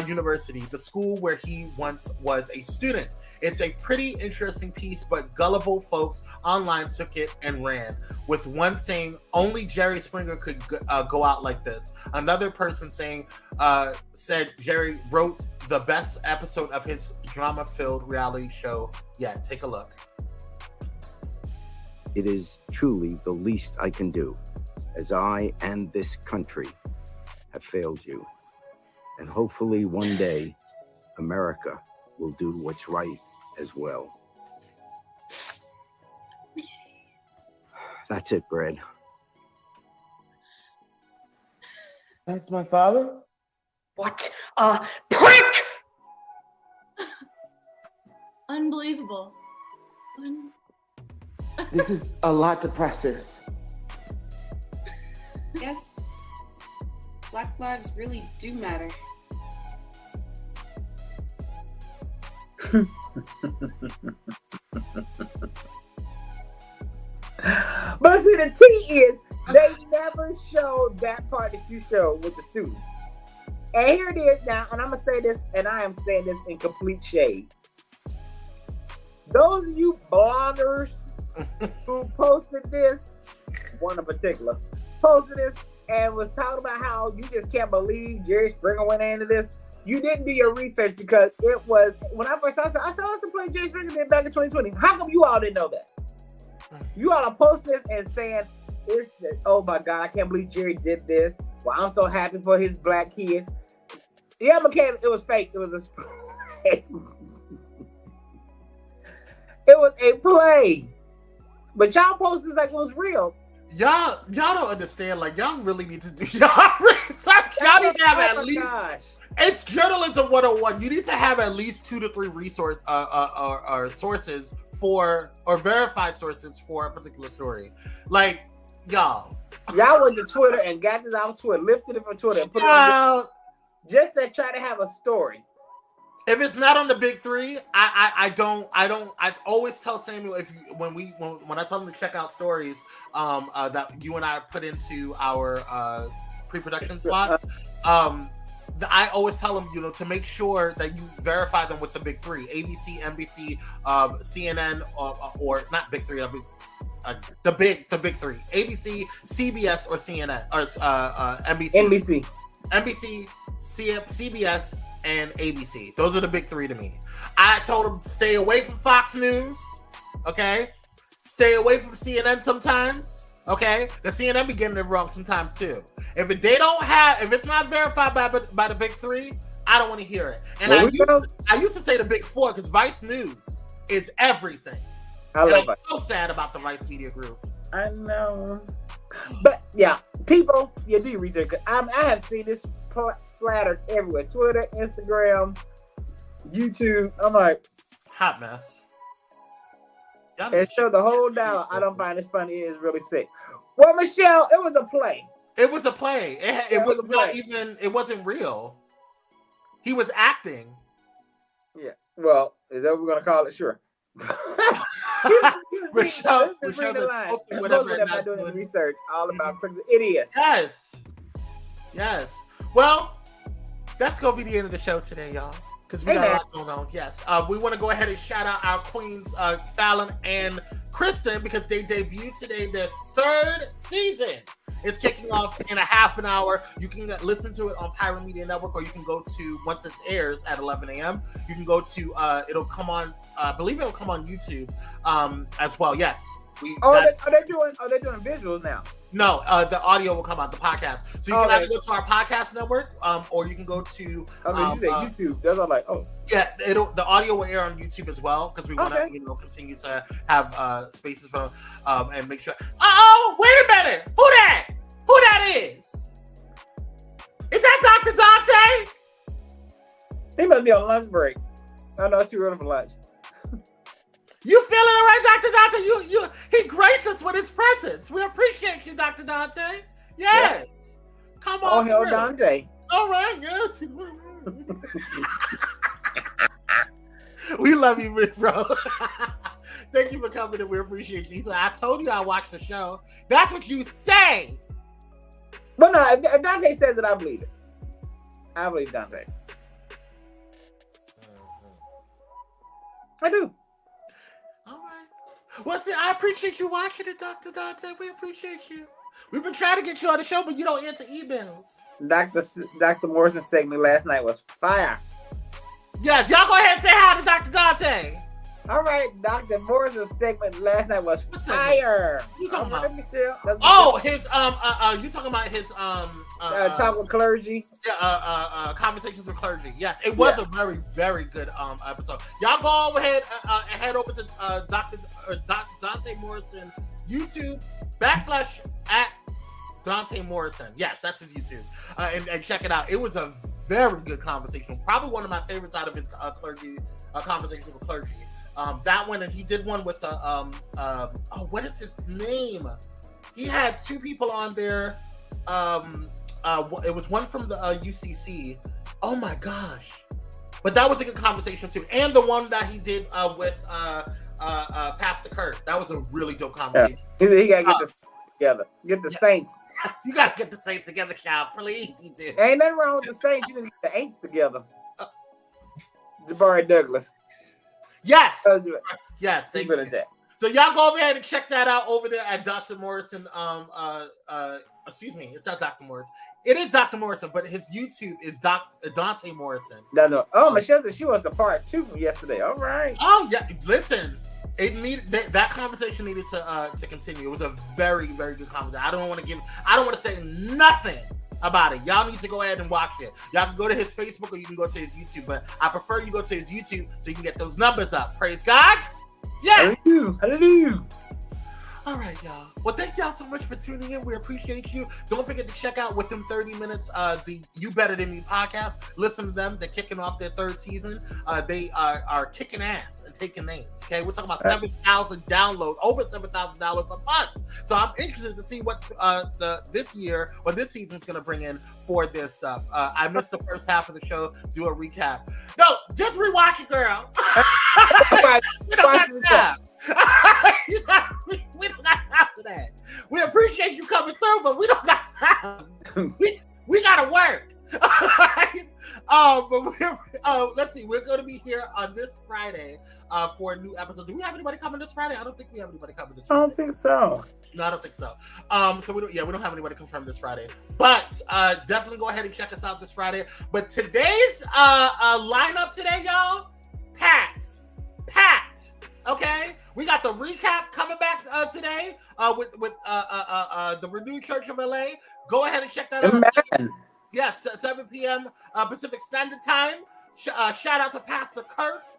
University, the school where he once was a student. It's a pretty interesting piece, but gullible folks online took it and ran, with one saying only Jerry Springer could go out like this. Another person said Jerry wrote the best episode of his drama-filled reality show yet. Take a look.
It is truly the least I can do, as I and this country have failed you. And hopefully one day, America will do what's right as well. That's it, Brad.
That's my father?
What a prick!
Unbelievable.
This is a lot to process.
Yes, Black lives really do matter.
But see, the T is they never showed that part that you showed with the students. And here it is now, and I'm gonna say this, and I am saying this in complete shade. Those of you bloggers who posted this, one in particular, posted this and was talking about how you just can't believe Jerry Springer went into this. You didn't do your research, because it was, when I first saw it, I saw us to play Jerry Springer did back in 2020. How come you all didn't know that? You all are posting this and saying, oh my God, I can't believe Jerry did this. Well, I'm so happy for his black kids. Yeah, McCann, it was fake. It was it was a play. But y'all post this like it was real.
Y'all don't understand. Like, y'all really need to do y'all research. Y'all need to have at least. Gosh. It's journalism 101. You need to have at least 2 to 3 resource or sources for, or verified sources for a particular story. Like, y'all
went to Twitter and got this out of Twitter, lifted it from Twitter and put it on just to try to have a story.
If it's not on the big 3, I always tell Samuel, when I tell him to check out stories that you and I put into our pre-production slots, I always tell him, to make sure that you verify them with the big 3: ABC, NBC, CNN, or not big 3, the big 3: ABC, CBS, or CNN, or NBC. NBC, CBS, and ABC. Those are the big 3 to me. I told him stay away from Fox News. Okay, stay away from CNN sometimes. Okay, the CNN be getting it wrong sometimes too. If it's not verified by the big 3, I don't want to hear it. And I used to say the big 4 because Vice News is everything. I'm so sad about the Vice Media Group.
I know, but yeah, people, do your research. I have seen this splattered everywhere: Twitter, Instagram, YouTube. I'm like,
hot mess.
And show the whole dollar. I don't find this funny. It is really sick. Well, Michelle, it was a play.
It was a play. It was not even. It wasn't real. He was acting.
Yeah. Well, is that what we're gonna call it? Sure. Michelle doing research all about idiots.
Yes. Well, that's gonna be the end of the show today, y'all. Because we got a lot going on. Yes. We want to go ahead and shout out our queens, Fallon and Kristen, because they debuted today their 3rd season. It's kicking off in a half an hour. You can listen to it on Pyro Media Network, or you can go to, once it airs at 11 a.m., you can go to, it'll come on, I believe it'll come on YouTube as well. Yes.
Are they doing visuals now?
No, the audio will come out, the podcast. So you can either go to our podcast network, or you can go to
you said YouTube. That's all like,
yeah, the audio will air on YouTube as well, because we want to continue to have spaces for and make sure. Wait a minute, who that is that Dr. Dante?
He must be on lunch break. I know it's too early for lunch.
You feeling all right, Dr. Dante? He graced us with his presence. We appreciate you, Dr. Dante. Yes. Come on.
Oh, hell, Dante.
All right, yes. We love you, bro. Thank you for coming, and we appreciate you. He said, I told you I watched the show. That's what you say.
But no, if Dante says it, I believe it. I believe Dante. I do.
Well, see, I appreciate you watching it, Dr. Dante. We appreciate you. We've been trying to get you on the show, but you don't answer emails.
Dr. Morrison's segment last night was fire.
Yes, y'all go ahead and say hi to Dr. Dante.
All right, Dr. Morrison's segment last night was fire.
You talking about?
Michelle.
His you talking about his
talk with clergy?
Yeah, conversations with clergy. Yes, it was a very, very good episode. Y'all go ahead and head over to Dante Morrison YouTube / Dante Morrison. Yes, that's his YouTube, and check it out. It was a very good conversation. Probably one of my favorites out of his clergy conversations with clergy. That one, and he did one with what is his name? He had two people on there. It was one from the UCC. Oh my gosh! But that was a good conversation too, and the one that he did with Pastor Kurt. That was a really dope conversation.
Yeah. He gotta get the together. Get the Saints.
You gotta get the Saints together, child. Please, you do.
Ain't nothing wrong with the Saints. You need to get the Aints together. Jabari Douglas.
Yes. Yes. Thank you. So y'all go over ahead and check that out over there at Dr. Morrison. Excuse me, it's not Dr. Morrison. It is Dr. Morrison, but his YouTube is Dante Morrison.
No. Oh, Michelle said she wants a part 2 from yesterday. All right.
Oh yeah. Listen, it needed that conversation needed to continue. It was a very, very good conversation. I don't want to say nothing about it. Y'all need to go ahead and watch it. Y'all can go to his Facebook or you can go to his YouTube, but I prefer you go to his YouTube so you can get those numbers up. Praise God. Yeah.
Hallelujah.
All right, y'all. Well, thank y'all so much for tuning in. We appreciate you. Don't forget to check out within 30 minutes the You Better Than Me podcast. Listen to them. They're kicking off their 3rd season. They are kicking ass and taking names. Okay, we're talking about 7,000 downloads, over 7,000 downloads a month. So I'm interested to see what this year or this season is going to bring in for their stuff. I missed the first half of the show. Do a recap. No, just rewatch it, girl. We don't got time. We don't got time for that. We appreciate you coming through, but we don't got time. We gotta work. Let's see. We're gonna be here on this Friday for a new episode. Do we have anybody coming this Friday? I don't think we have anybody coming this Friday.
I don't think so.
No, I don't think so. So we don't have anybody confirmed this Friday. But definitely go ahead and check us out this Friday. But today's lineup today, y'all, packed. Okay, we got the recap coming back today with the Renewed Church of LA. Go ahead and check that out. Yes, 7 p.m. Pacific Standard Time. Shout out to Pastor Kurt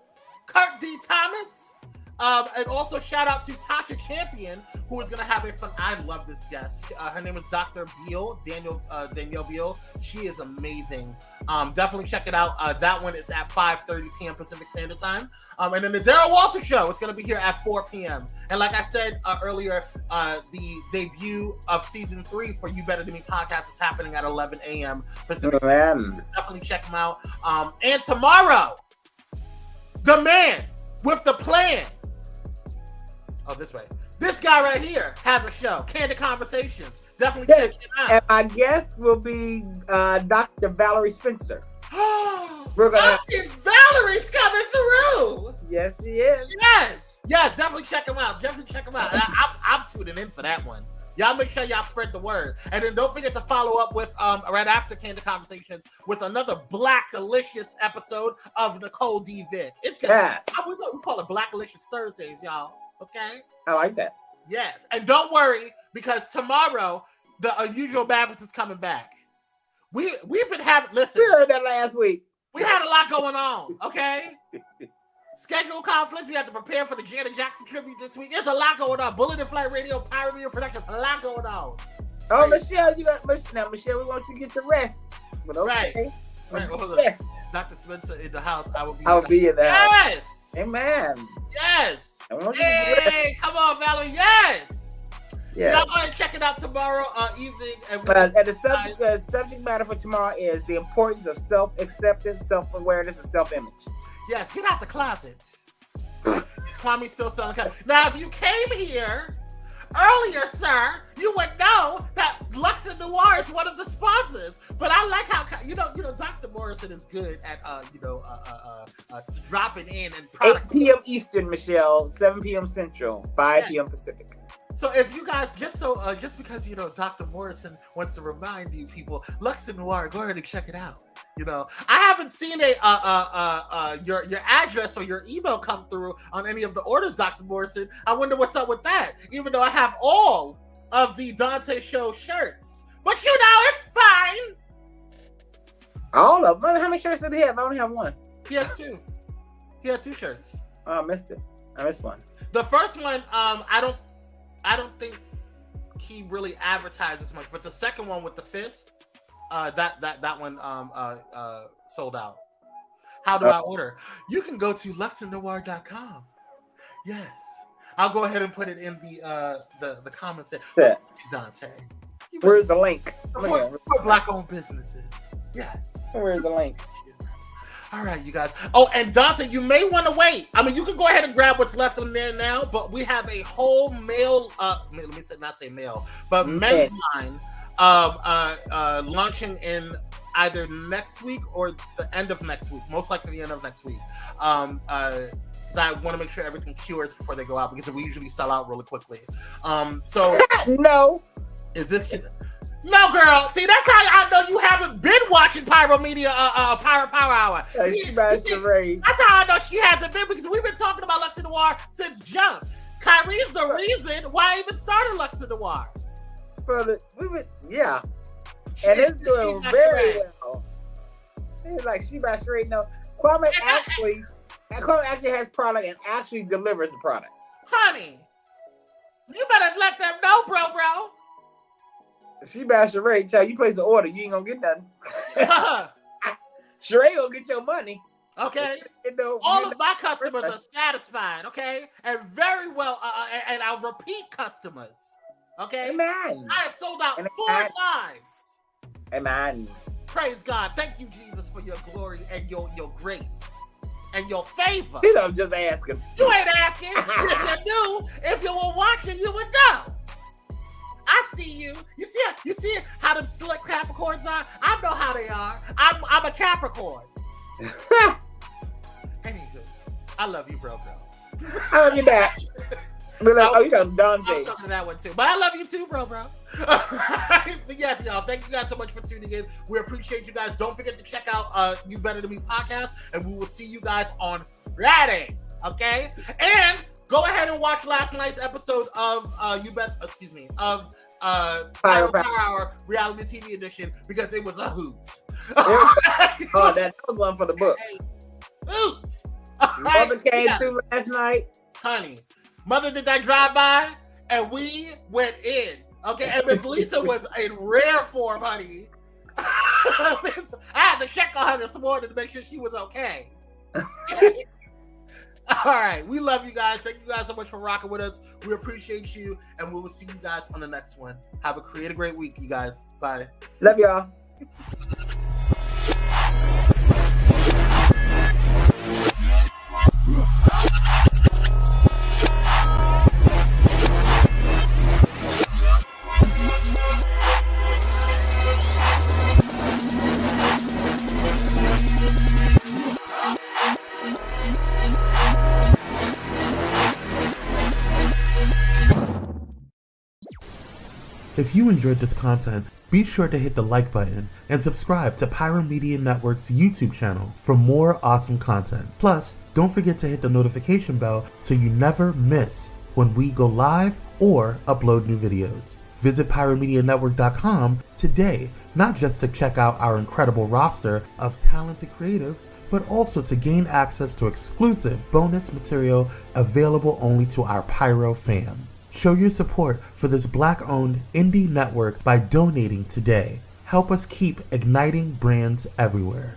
D. Thomas. And also shout out to Tasha Champion, who is going to have a fun. I love this guest. Her name is Dr. Beal, Danielle Beal. She is amazing. Definitely check it out. That one is at 5:30 p.m. Pacific Standard Time. And then the Darryl Walter Show, it's going to be here at 4 p.m. And like I said earlier, the debut of season 3 for You Better Than Me podcast is happening at 11 a.m. Pacific Standard Time. Definitely check them out. And tomorrow, the man with the plan. Oh, this way. This guy right here has a show, Candid Conversations. Definitely check it out.
And my guest will be Dr. Valerie Spencer.
We're gonna. Valerie's coming through.
Yes, she is.
Yes, definitely check him out. I'm tuning in for that one. Y'all make sure y'all spread the word. And then don't forget to follow up with, right after Candid Conversations, with another Blackalicious episode of Nicole D. Vick. It's just, we call it Blackalicious Thursdays, y'all. Okay?
I like that.
Yes. And don't worry, because tomorrow, the Unusual Mavericks is coming back. We've been having, listen.
We heard that last week.
We had a lot going on, okay? Schedule conflicts. We had to prepare for the Janet Jackson tribute this week. There's a lot going on. Bullet and Flight Radio, Pyro Power Productions, a lot going on.
Oh, Michelle, Michelle, we want you to get your rest. But okay.
Right. Well,
rest.
Dr. Spencer in the house. I will
be in the house.
Yes.
Amen.
Yes.
Hey,
come on, Valerie. Yes.
Yes.
Y'all go ahead and check it out tomorrow evening. And
the subject matter for tomorrow is the importance of self-acceptance, self-awareness, and self-image.
Yes, get out the closet. Is Kwame still selling? Now, if you came here earlier, sir, you would know that Lux and Noir is one of the sponsors. But I like how Dr. Morrison is good at dropping in and
8 p.m. Eastern, Michelle, 7 p.m. Central, 5 p.m. Pacific.
So if you guys just because Dr. Morrison wants to remind you people, Lux and Noir, go ahead and check it out. I haven't seen your address or your email come through on any of the orders, Dr. Morrison. I wonder what's up with that. Even though I have all of the Dante Show shirts, but it's fine.
All of them. How many shirts did he have? I only have one.
He has 2. He had 2 shirts.
Oh, I missed it. I missed one.
The first one, I don't think he really advertises much, but the second one with the fist. That one sold out. How do I order? You can go to luxandnoir.com. Yes, I'll go ahead and put it in the comments there.
Yeah.
Dante,
where's the link?
For Black-owned businesses. Yes.
Where's the link?
All right, you guys. Oh, and Dante, you may want to wait. I mean, you can go ahead and grab what's left on there now, but we have a whole male. Let me not say male, but men's line. Launching in either next week or the end of next week, most likely the end of next week. I want to make sure everything cures before they go out because we usually sell out really quickly. So
no,
is this? No, girl. See, that's how I know you haven't been watching Pyro Media, Pyro Power Hour.
That's how
I know she hasn't been because we've been talking about Lux and Noir since jump. Kyrie's the reason why I even started Lux and Noir.
And it's doing very well. It's like she by straight. No, Kwame actually has product and actually delivers the product.
Honey, you better let them know, bro.
She by Sheree, child, you place an order, you ain't gonna get nothing. Sheree gonna get your money.
Okay. All of my customers are satisfied. Okay, and very well, and our repeat customers. Okay.
Amen.
I have sold out 4 times.
Amen.
Praise God. Thank you, Jesus, for your glory and your grace and your favor.
I'm just asking.
You ain't asking. If you were watching, you would know. I see you. You see how them slick Capricorns are? I know how they are. I'm a Capricorn. Anywho, I love you, bro.
I love you back. You got Dante.
I'm talking to that one too. But I love you too, bro. But yes, y'all, thank you guys so much for tuning in. We appreciate you guys. Don't forget to check out You Better Than Me podcast, and we will see you guys on Friday. Okay? And go ahead and watch last night's episode of Pyro Power Hour Reality TV Edition because it was a hoot.
That was one for the book.
Hoot.
Mother came through last night.
Honey. Mother did that drive-by, and we went in. Okay, and Miss Lisa was in rare form, honey. I had to check on her this morning to make sure she was okay. All right, we love you guys. Thank you guys so much for rocking with us. We appreciate you, and we will see you guys on the next one. Have a great week, you guys. Bye.
Love y'all.
If you enjoyed this content, be sure to hit the like button and subscribe to Pyro Media Network's YouTube channel for more awesome content. Plus, don't forget to hit the notification bell so you never miss when we go live or upload new videos. Visit pyromedianetwork.com today, not just to check out our incredible roster of talented creatives, but also to gain access to exclusive bonus material available only to our Pyro fam. Show your support for this Black-owned indie network by donating today. Help us keep igniting brands everywhere.